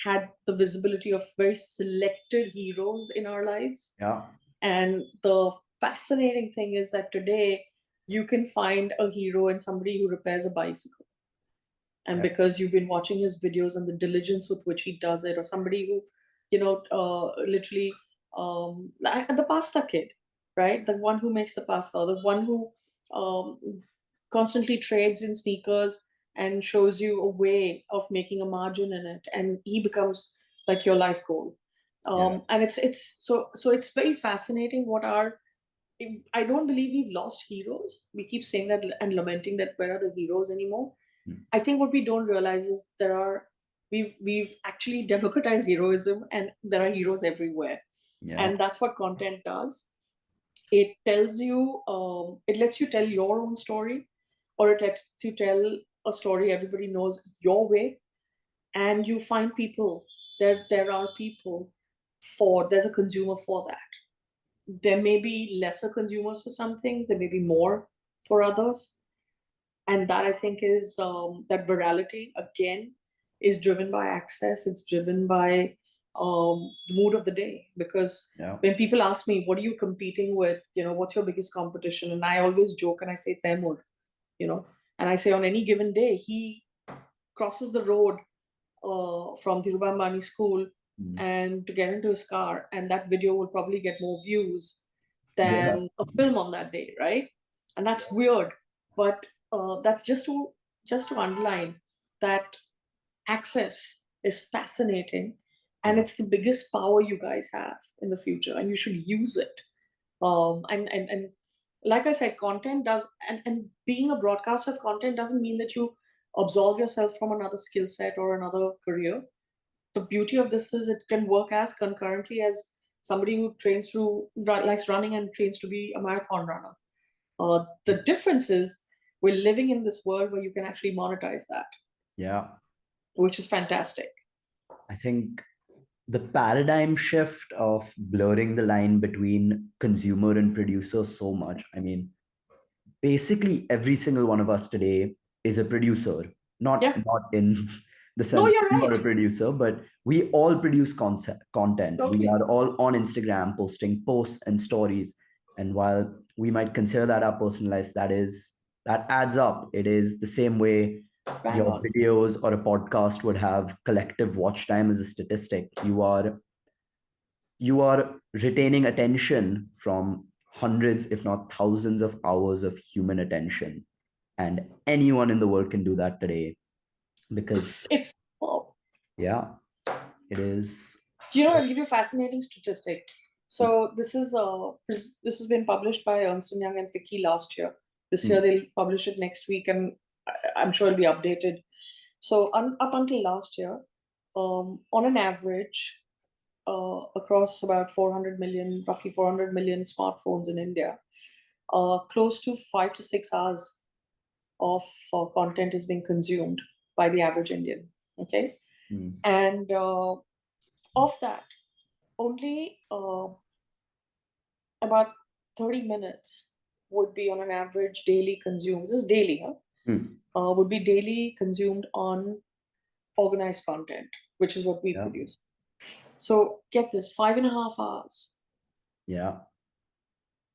had the visibility of very selected heroes in our lives.
Yeah.
And the fascinating thing is that today you can find a hero in somebody who repairs a bicycle. And
Yeah.
because you've been watching his videos and the diligence with which he does it, or somebody who, literally, like the pasta kid, right? The one who makes the pasta, the one who um, constantly trades in sneakers and shows you a way of making a margin in it, and he becomes like your life goal.
Yeah.
And it's it's very fascinating what our I don't believe we've lost heroes. We keep saying that and lamenting that where are the heroes anymore.
Mm.
I think what we don't realize is we've actually democratized heroism and there are heroes everywhere.
Yeah.
And that's what content does. It tells you, it lets you tell your own story, or it lets you tell a story everybody knows your way, and you find people. There are people for there's a consumer for that. There may be lesser consumers for some things, there may be more for others, and that I think is that virality again is driven by access. It's driven by the mood of the day. Because
Yeah.
when people ask me, "What are you competing with? What's your biggest competition?" and I always joke and I say Taimur, you know, and I say on any given day he crosses the road from Dhirubhai school
Mm.
and to get into his car, and that video will probably get more views
Yeah.
than a film on that day, right? And that's weird, but that's just to underline that access is fascinating, and
Yeah.
it's the biggest power you guys have in the future, and you should use it. And like I said, content does, and being a broadcaster of content doesn't mean that you absolve yourself from another skill set or another career. The beauty of this is it can work as concurrently as somebody who trains to likes running and trains to be a marathon runner. The difference is we're living in this world where you can actually monetize that,
Yeah.
which is fantastic.
I think the paradigm shift of blurring the line between consumer and producer so much. I mean, basically every single one of us today is a producer,
Yeah.
not in the
No,
sense that
you're
you
right.
are a producer, but we all produce content. We
Totally.
are all on Instagram posting posts and stories, and while we might consider that our personalized, that adds up. It is the same way
Bang
your
on.
videos or a podcast would have collective watch time as a statistic. You are retaining attention from hundreds, if not thousands, of hours of human attention. And anyone in the world can do that today because,
It's well,
yeah, it is.
I'll give you a fascinating statistic. So this has been published by Ernst and Young and Fiki last year. This year
Mm,
they'll publish it next week, and I'm sure it'll be updated. So up until last year, on an average, across about 400 million, roughly 400 million smartphones in India, close to 5 to 6 hours of content is being consumed by the average Indian. Okay,
mm,
and of that, only about 30 minutes would be on an average daily consumed. This is daily, huh?
mm.
Would be daily consumed on organized content, which is what we
Yeah,
produce. So get this, 5.5 hours
yeah,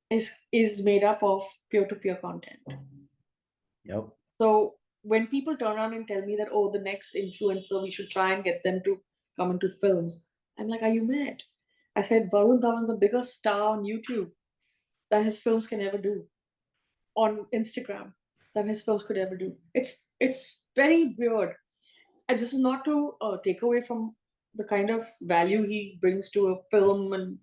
is made up of peer-to-peer content.
yep.
So when people turn around and tell me that, oh, the next influencer, we should try and get them to come into films, I'm like, are you mad? I said, Varun Dhawan's a bigger star on YouTube than his films can ever do, on Instagram than his films could ever do. It's very weird. And this is not to take away from the kind of value he brings to a film, and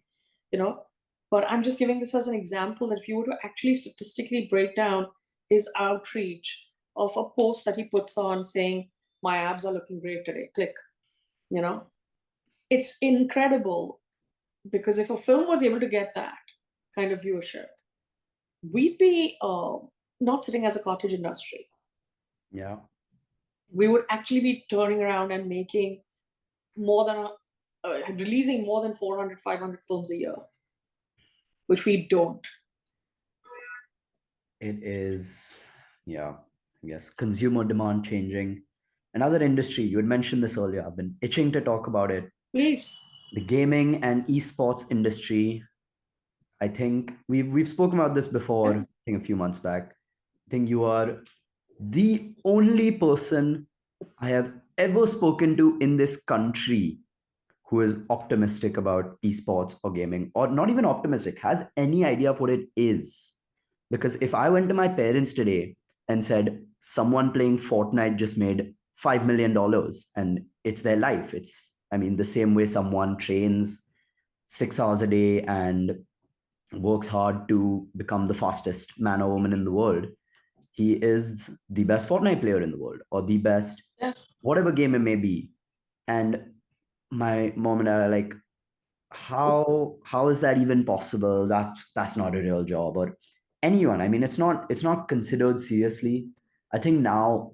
you know, but I'm just giving this as an example that if you were to actually statistically break down his outreach of a post that he puts on saying, my abs are looking great today, click, you know, it's incredible. Because if a film was able to get that kind of viewership, we'd be not sitting as a cottage industry.
Yeah.
We would actually be turning around and making more than releasing more than 400, 500 films a year, which we don't.
It is, yeah, I guess consumer demand changing. Another industry, you had mentioned this earlier, I've been itching to talk about it.
Please.
The gaming and esports industry. I think we've spoken about this before, I think a few months back. I think you are the only person I have ever spoken to in this country who is optimistic about esports or gaming, or not even optimistic, has any idea of what it is. Because if I went to my parents today and said, someone playing Fortnite just made $5 million and it's their life, I mean, the same way someone trains 6 hours a day and works hard to become the fastest man or woman in the world, he is the best Fortnite player in the world or the best
Yes.
whatever game it may be. And my mom and I are like, how is that even possible? That's not a real job. Or anyone. I mean, it's not considered seriously. I think now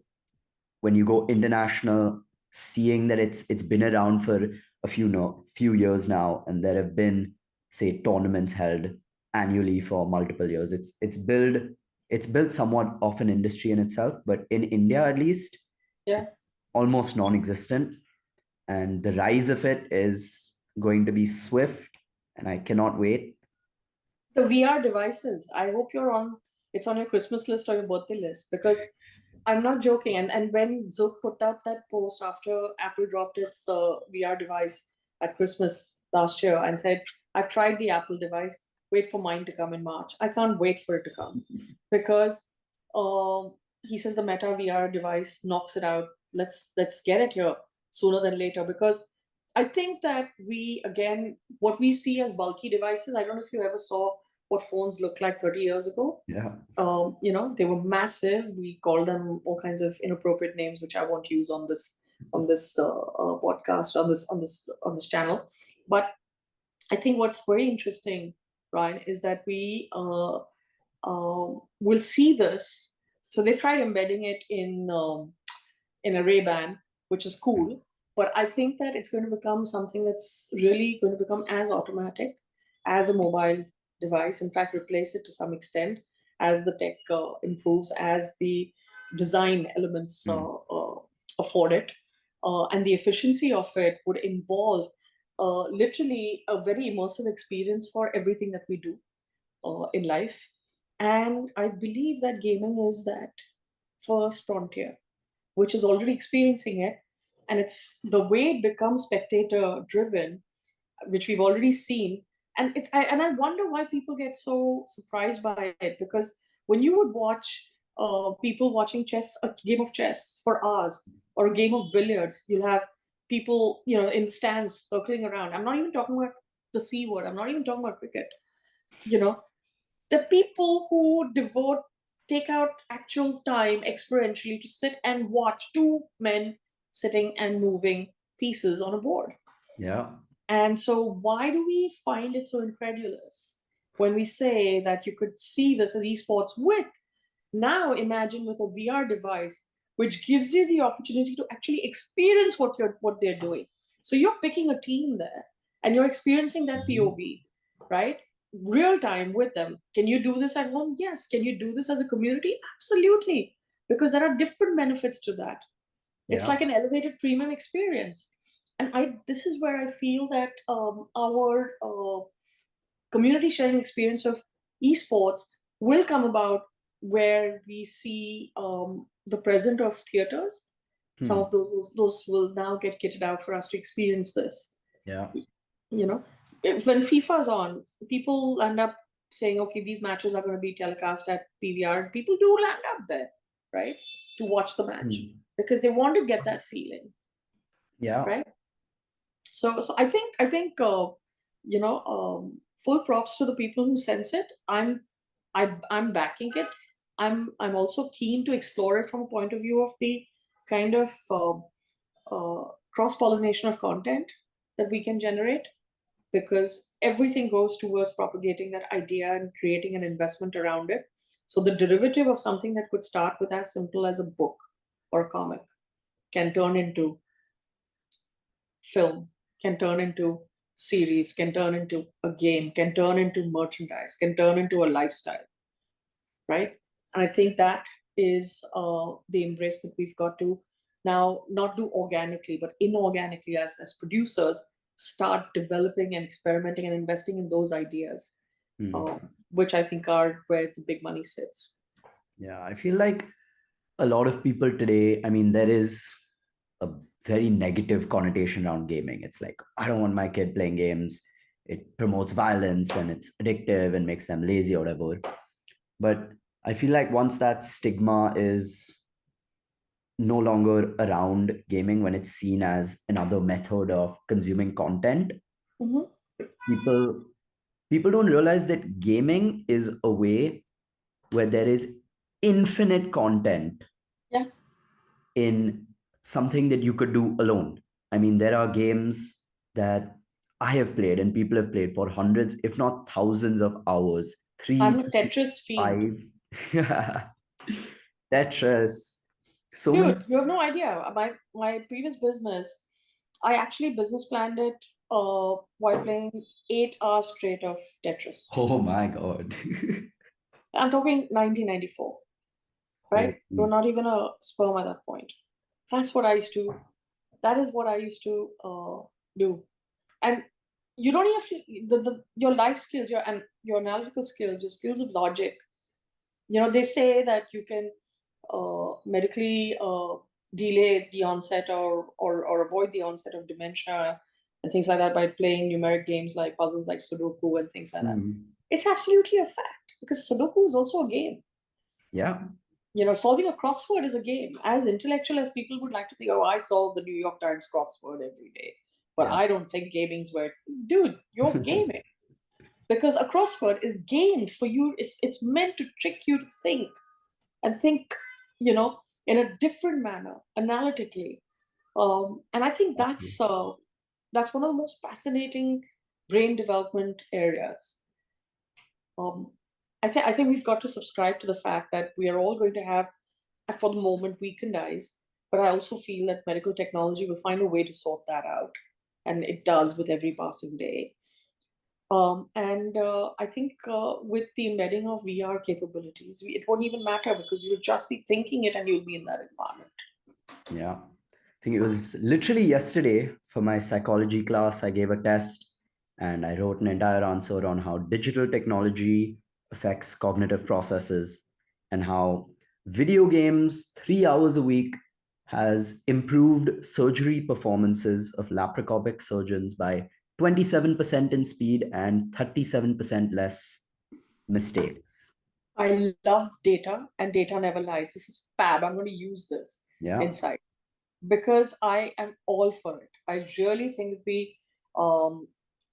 when you go international, seeing that it's been around for a few years now, and there have been, say, tournaments held annually for multiple years. It's built somewhat of an industry in itself, but in India at least,
Yeah.
it's almost non-existent, and the rise of it is going to be swift, and I cannot wait.
The VR devices. I hope it's on your Christmas list or your birthday list, because I'm not joking. And when Zook put out that post after Apple dropped its VR device at Christmas last year and said, I've tried the Apple device, wait for mine to come in March. I can't wait for it to come, because he says the Meta VR device knocks it out. Let's get it here sooner than later, because I think that what we see as bulky devices, I don't know if you ever saw what phones looked like 30 years ago.
Yeah.
They were massive. We called them all kinds of inappropriate names, which I won't use on this podcast, on this channel. But I think what's very interesting, Ryan, is that we will see this. So they've tried embedding it in a Ray-Ban, which is cool. But I think that it's going to become something that's really going to become as automatic as a mobile device. In fact, replace it to some extent as the tech improves, as the design elements afford it. And the efficiency of it would involve literally a very immersive experience for everything that we do in life. And I believe that gaming is that first frontier, which is already experiencing it. And it's the way it becomes spectator driven, which we've already seen. And I wonder why people get so surprised by it, because when you would watch people watching a game of chess for hours, or a game of billiards, you'll have people, in the stands circling around. I'm not even talking about the C word. I'm not even talking about cricket. You know, the people who take out actual time experientially to sit and watch two men sitting and moving pieces on a board.
Yeah.
And so why do we find it so incredulous when we say that you could see this as esports with, now imagine with a VR device, which gives you the opportunity to actually experience what they're doing. So you're picking a team there and you're experiencing that POV, right? Real time with them. Can you do this at home? Yes. Can you do this as a community? Absolutely. Because there are different benefits to that. It's like an elevated premium experience. And this is where I feel that our community sharing experience of esports will come about, where we see the present of theaters. Some of those will now get kitted out for us to experience this.
Yeah.
When FIFA's on, people end up saying, okay, these matches are going to be telecast at PVR. People do land up there, right, to watch the match because they want to get that feeling.
Yeah.
Right. So I think full props to the people who sense it. I'm backing it. I'm also keen to explore it from a point of view of the kind of cross pollination of content that we can generate, because everything goes towards propagating that idea and creating an investment around it. So the derivative of something that could start with as simple as a book or a comic can turn into film, can turn into series, can turn into a game, can turn into merchandise, can turn into a lifestyle, right? And I think that is the embrace that we've got to now not do organically, but inorganically as producers, start developing and experimenting and investing in those ideas, which I think are where the big money sits.
Yeah, I feel like a lot of people today, I mean, there is a very negative connotation around gaming. It's like, I don't want my kid playing games. It promotes violence and it's addictive and makes them lazy or whatever. But I feel like once that stigma is no longer around gaming, when it's seen as another method of consuming content, people don't realize that gaming is a way where there is infinite content in something that you could do alone. I mean, there are games that I have played and people have played for hundreds, if not thousands of hours.
I'm a Tetris fiend.
5. Tetris. So
Dude,
many.
you have no idea. My previous business, I actually business planned it while playing 8 hours straight of Tetris.
Oh my God.
I'm talking 1994, right? You're not even a sperm at that point. That is what I used to do. And you don't have to, your life skills, your analytical skills, your skills of logic. They say that you can medically delay the onset or avoid the onset of dementia and things like that by playing numeric games like puzzles like Sudoku and things like that. It's absolutely a fact, because Sudoku is also a game.
Yeah.
Solving a crossword is a game. As intellectual as people would like to think, oh, I solve the New York Times crossword every day. But I don't think gaming's where it's, dude, you're gaming. because a crossword is gained for you. It's meant to trick you to think and think, in a different manner, analytically. And I think that's one of the most fascinating brain development areas. Um, I think we've got to subscribe to the fact that we are all going to have, for the moment, weakened eyes. But I also feel that medical technology will find a way to sort that out, and it does with every passing day. And I think with the embedding of VR capabilities, it won't even matter because you'll just be thinking it and you'll be in that environment.
Yeah. I think it was literally yesterday for my psychology class. I gave a test and I wrote an entire answer on how digital technology affects cognitive processes and how video games 3 hours a week has improved surgery performances of laparoscopic surgeons by 27% in speed and 37% less mistakes.
I love data, and data never lies. This is fab. I'm going to use this
Yeah.
insight because I am all for it. I really think um,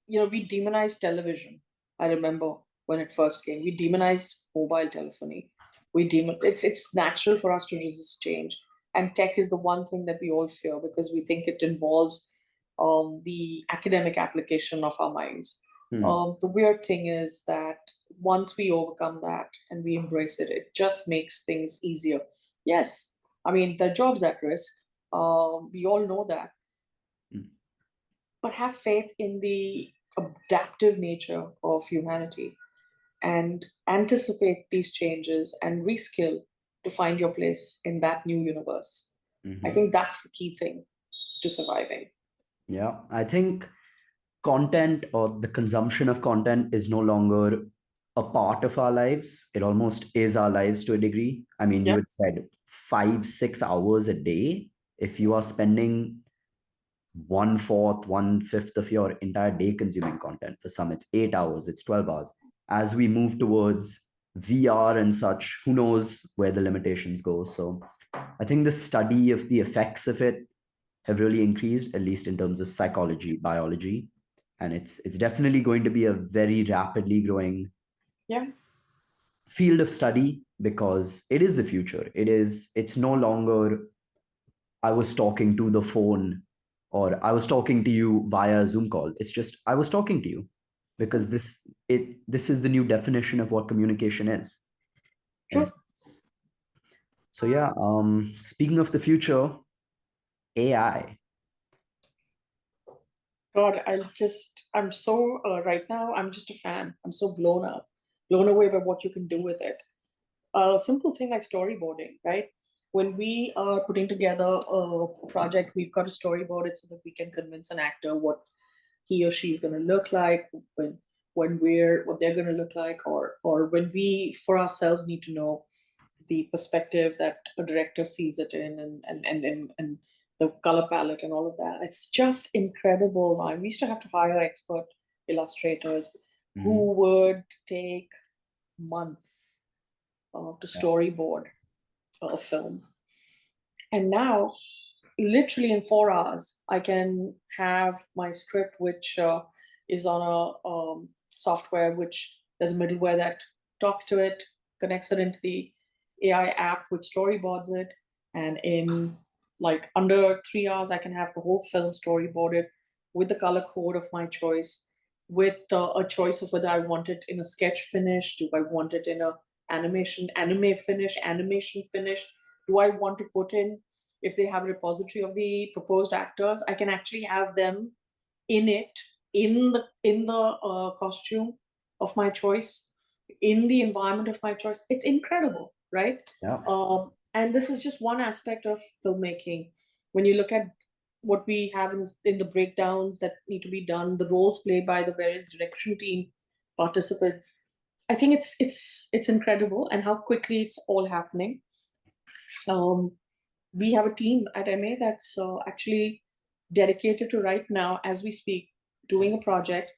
we demonized television. I remember when it first came, we demonized mobile telephony. It's natural for us to resist change, and tech is the one thing that we all fear because we think it involves the academic application of our minds. The weird thing is that once we overcome that and we embrace it, it just makes things easier. Yes, I mean, the job's at risk. We all know that. But have faith in the adaptive nature of humanity and anticipate these changes and reskill to find your place in that new universe. I think that's the key thing to surviving.
Yeah, I think content or the consumption of content is no longer a part of our lives. It almost is our lives to a degree. I mean, you
Yeah,
had said 5, 6 hours a day. If you are spending 1/4, 1/5 of your entire day consuming content, for some it's 8 hours, it's 12 hours. As we move towards VR and such, who knows where the limitations go. So I think the study of the effects of it have really increased, at least in terms of psychology, biology, and it's definitely going to be a very rapidly growing
yeah,
field of study because it is the future. It's no longer I was talking to the phone or I was talking to you via Zoom call. It's just I was talking to you because this is the new definition of what communication is. In a
true.
sense. So yeah, speaking of the future, AI.
God, I'm so, right now, I'm just a fan. I'm so blown away by what you can do with it. A simple thing like storyboarding, right? When we are putting together a project, we've got to storyboard it so that we can convince an actor what he or she is going to look like when what they're going to look like, or when we for ourselves need to know the perspective that a director sees it in, and the color palette and all of that. It's just incredible. We used to have to hire expert illustrators who would take months to storyboard a film. And now, literally in 4 hours, I can have my script, which is on a software, which there's a middleware that talks to it, connects it into the AI app, which storyboards it. And in like under 3 hours, I can have the whole film storyboarded with the color code of my choice, with a choice of whether I want it in a sketch finish, do I want it in a anime finish, animation finish, do I want to put in, if they have a repository of the proposed actors, I can actually have them in it, in the costume of my choice, in the environment of my choice. It's incredible, right?
Yeah.
And this is just one aspect of filmmaking. When you look at what we have in the breakdowns that need to be done, the roles played by the various direction team participants, I think it's incredible, and how quickly it's all happening. Um, we have a team at Emmay that's actually dedicated to right now, as we speak, doing a project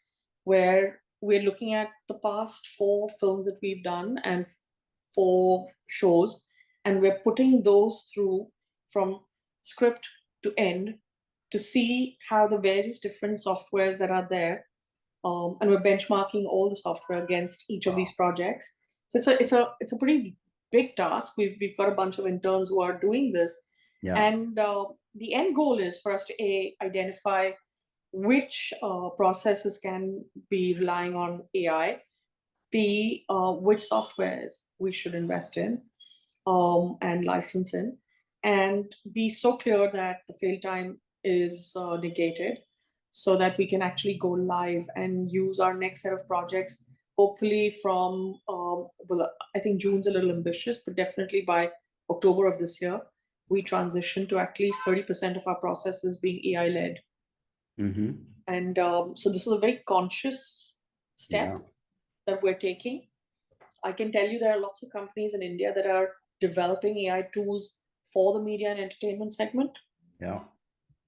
where we're looking at the past 4 films that we've done and 4 shows, and we're putting those through from script to end to see how the various different softwares that are there and we're benchmarking all the software against each of these projects. So it's a pretty big task. We've got a bunch of interns who are doing this,
Yeah.
and the end goal is for us to identify which processes can be relying on AI, B, which softwares we should invest in and license in, and be so clear that the fail time is negated so that we can actually go live and use our next set of projects, hopefully from, well, I think June's a little ambitious, but definitely by October of this year, we transition to at least 30% of our processes being AI led.
Mm-hmm.
And so this is a very conscious step
Yeah.
that we're taking. I can tell you there are lots of companies in India that are developing AI tools for the media and entertainment segment.
Yeah.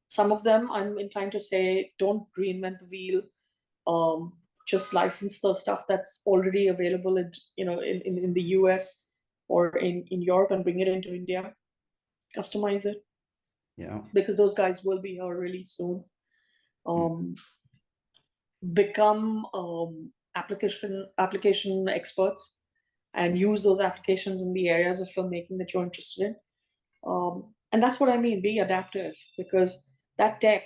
Some of them, I'm inclined to say, don't reinvent the wheel. Just license the stuff that's already available in the US or in Europe and bring it into India. Customize it.
Yeah.
Because those guys will be here really soon. Become application experts and use those applications in the areas of filmmaking that you're interested in. And that's what I mean, be adaptive, because that tech,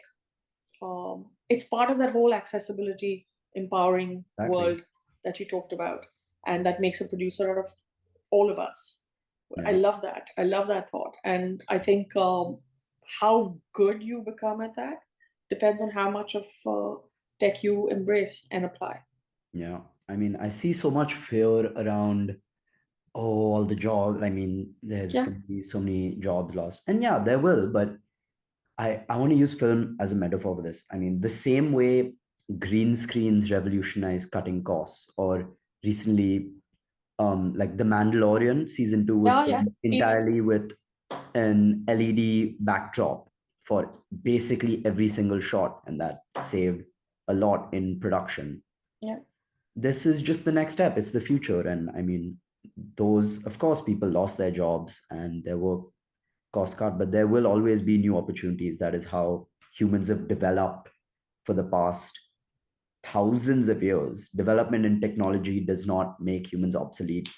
it's part of that whole accessibility, empowering
Exactly.
world that you talked about. And that makes a producer out of all of us. I
Yeah.
love that. I love that thought. And I think how good you become at that depends on how much of tech you embrace and apply.
Yeah. I mean, I see so much fear around, oh, all the jobs. I mean, there's
Yeah.
going to be so many jobs lost. And yeah, there will, but I want to use film as a metaphor for this. I mean, the same way green screens revolutionized cutting costs, or recently, like The Mandalorian season 2 was
Yeah, yeah.
filmed entirely with an LED backdrop for basically every single shot, and that saved a lot in production.
Yeah.
This is just the next step. It's the future. And I mean, those, of course, people lost their jobs and their work cost cut, but there will always be new opportunities. That is how humans have developed for the past thousands of years. Development in technology does not make humans obsolete.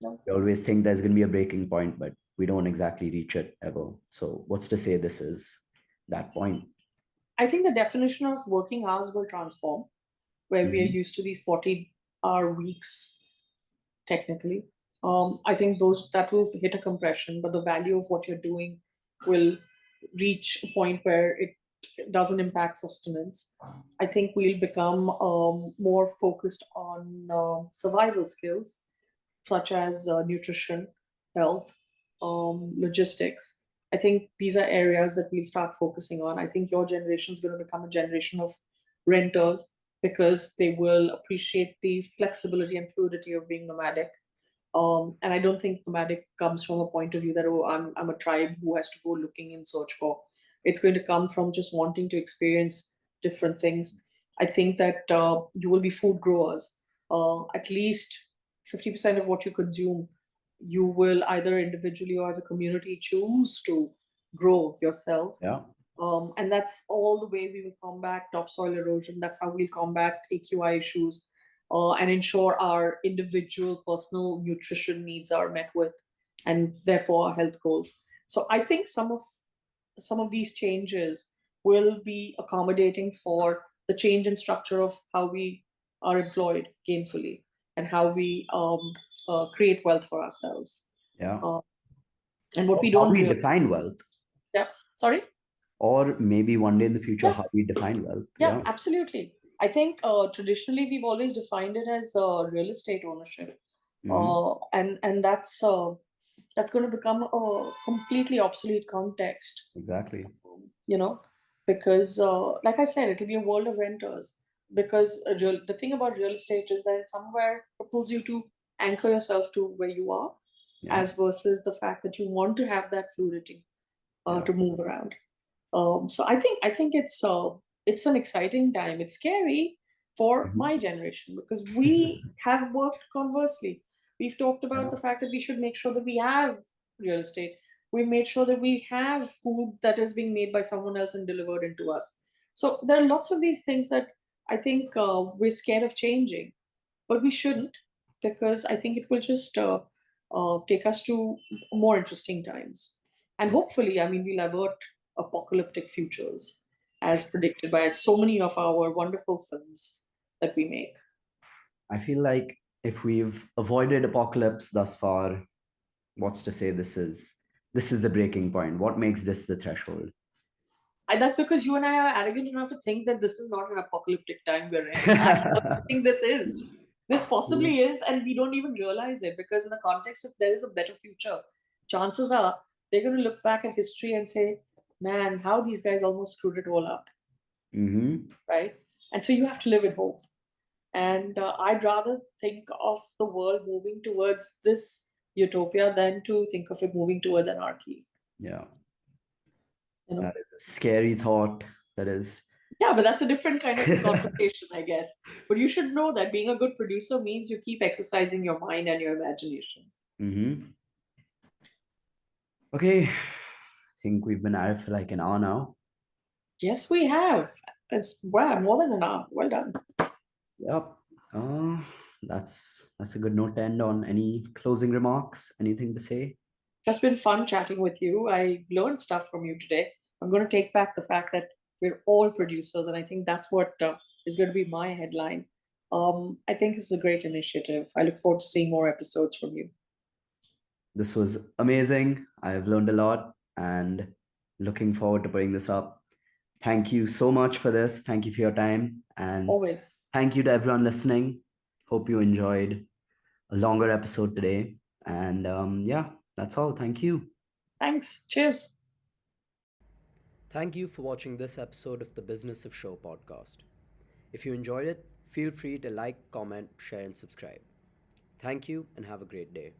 No.
We always think there's going to be a breaking point, but we don't exactly reach it ever. So what's to say this is that point?
I think the definition of working hours will transform, where we are used to these 40-hour weeks, technically. I think that will hit a compression, but the value of what you're doing will reach a point where it doesn't impact sustenance. I think we'll become more focused on survival skills, such as nutrition, health, logistics. I think these are areas that we'll start focusing on. I think your generation is going to become a generation of renters because they will appreciate the flexibility and fluidity of being nomadic. And I don't think nomadic comes from a point of view that, oh, I'm a tribe who has to go looking in search for. It's going to come from just wanting to experience different things. I think that you will be food growers. At least 50% of what you consume, you will either individually or as a community choose to grow yourself.
Yeah.
And that's all the way we will combat topsoil erosion. That's how we'll combat AQI issues and ensure our individual personal nutrition needs are met with, and therefore our health goals. So I think some of these changes will be accommodating for the change in structure of how we are employed gainfully and how we create wealth for ourselves.
Yeah.
And what we
How
don't
we
really,
define wealth,
yeah, sorry.
or maybe one day in the future,
Yeah.
how we define wealth.
Yeah, absolutely. I think traditionally we've always defined it as real estate ownership, and that's going to become a completely obsolete context.
Exactly.
You know, because like I said, it'll be a world of renters. Because the thing about real estate is that it somewhere propels you to anchor yourself to where you are,
Yeah.
as versus the fact that you want to have that fluidity
Yeah.
to move around. So I think it's an exciting time. It's scary for my generation because we have worked conversely. We've talked about
Yeah.
the fact that we should make sure that we have real estate. We've made sure that we have food that is being made by someone else and delivered into us. So there are lots of these things that I think we're scared of changing, but we shouldn't, because I think it will just take us to more interesting times. And hopefully, I mean, we'll avert apocalyptic futures as predicted by so many of our wonderful films that we make.
I feel like if we've avoided apocalypse thus far, what's to say this is the breaking point? What makes this the threshold?
That's because you and I are arrogant enough to think that this is not an apocalyptic time we're in. I don't think this is. This possibly is, and we don't even realize it, because in the context of there is a better future, chances are they're going to look back at history and say, man, how these guys almost screwed it all up,
Mm-hmm.
right? And so you have to live with hope. And I'd rather think of the world moving towards this utopia than to think of it moving towards anarchy.
Yeah,
You know?
that is a scary thought. That is.
Yeah, but that's a different kind of conversation, I guess. But you should know that being a good producer means you keep exercising your mind and your imagination.
Mm-hmm. Okay, I think we've been at it for like an hour now.
Yes, we have. It's wow, more than enough. Well done.
Yep. Uh, that's a good note to end on. Any closing remarks? Anything to say?
It's been fun chatting with you. I learned stuff from you today. I'm going to take back the fact that we're all producers, and I think that's what is going to be my headline. I think it's a great initiative. I look forward to seeing more episodes from you.
This was amazing. I've learned a lot and looking forward to putting this up. Thank you so much for this. Thank you for your time. And
Always.
thank you to everyone listening. Hope you enjoyed a longer episode today. And yeah, that's all. Thank you.
Thanks. Cheers.
Thank you for watching this episode of the Business of Show podcast. If you enjoyed it, feel free to like, comment, share, and subscribe. Thank you and have a great day.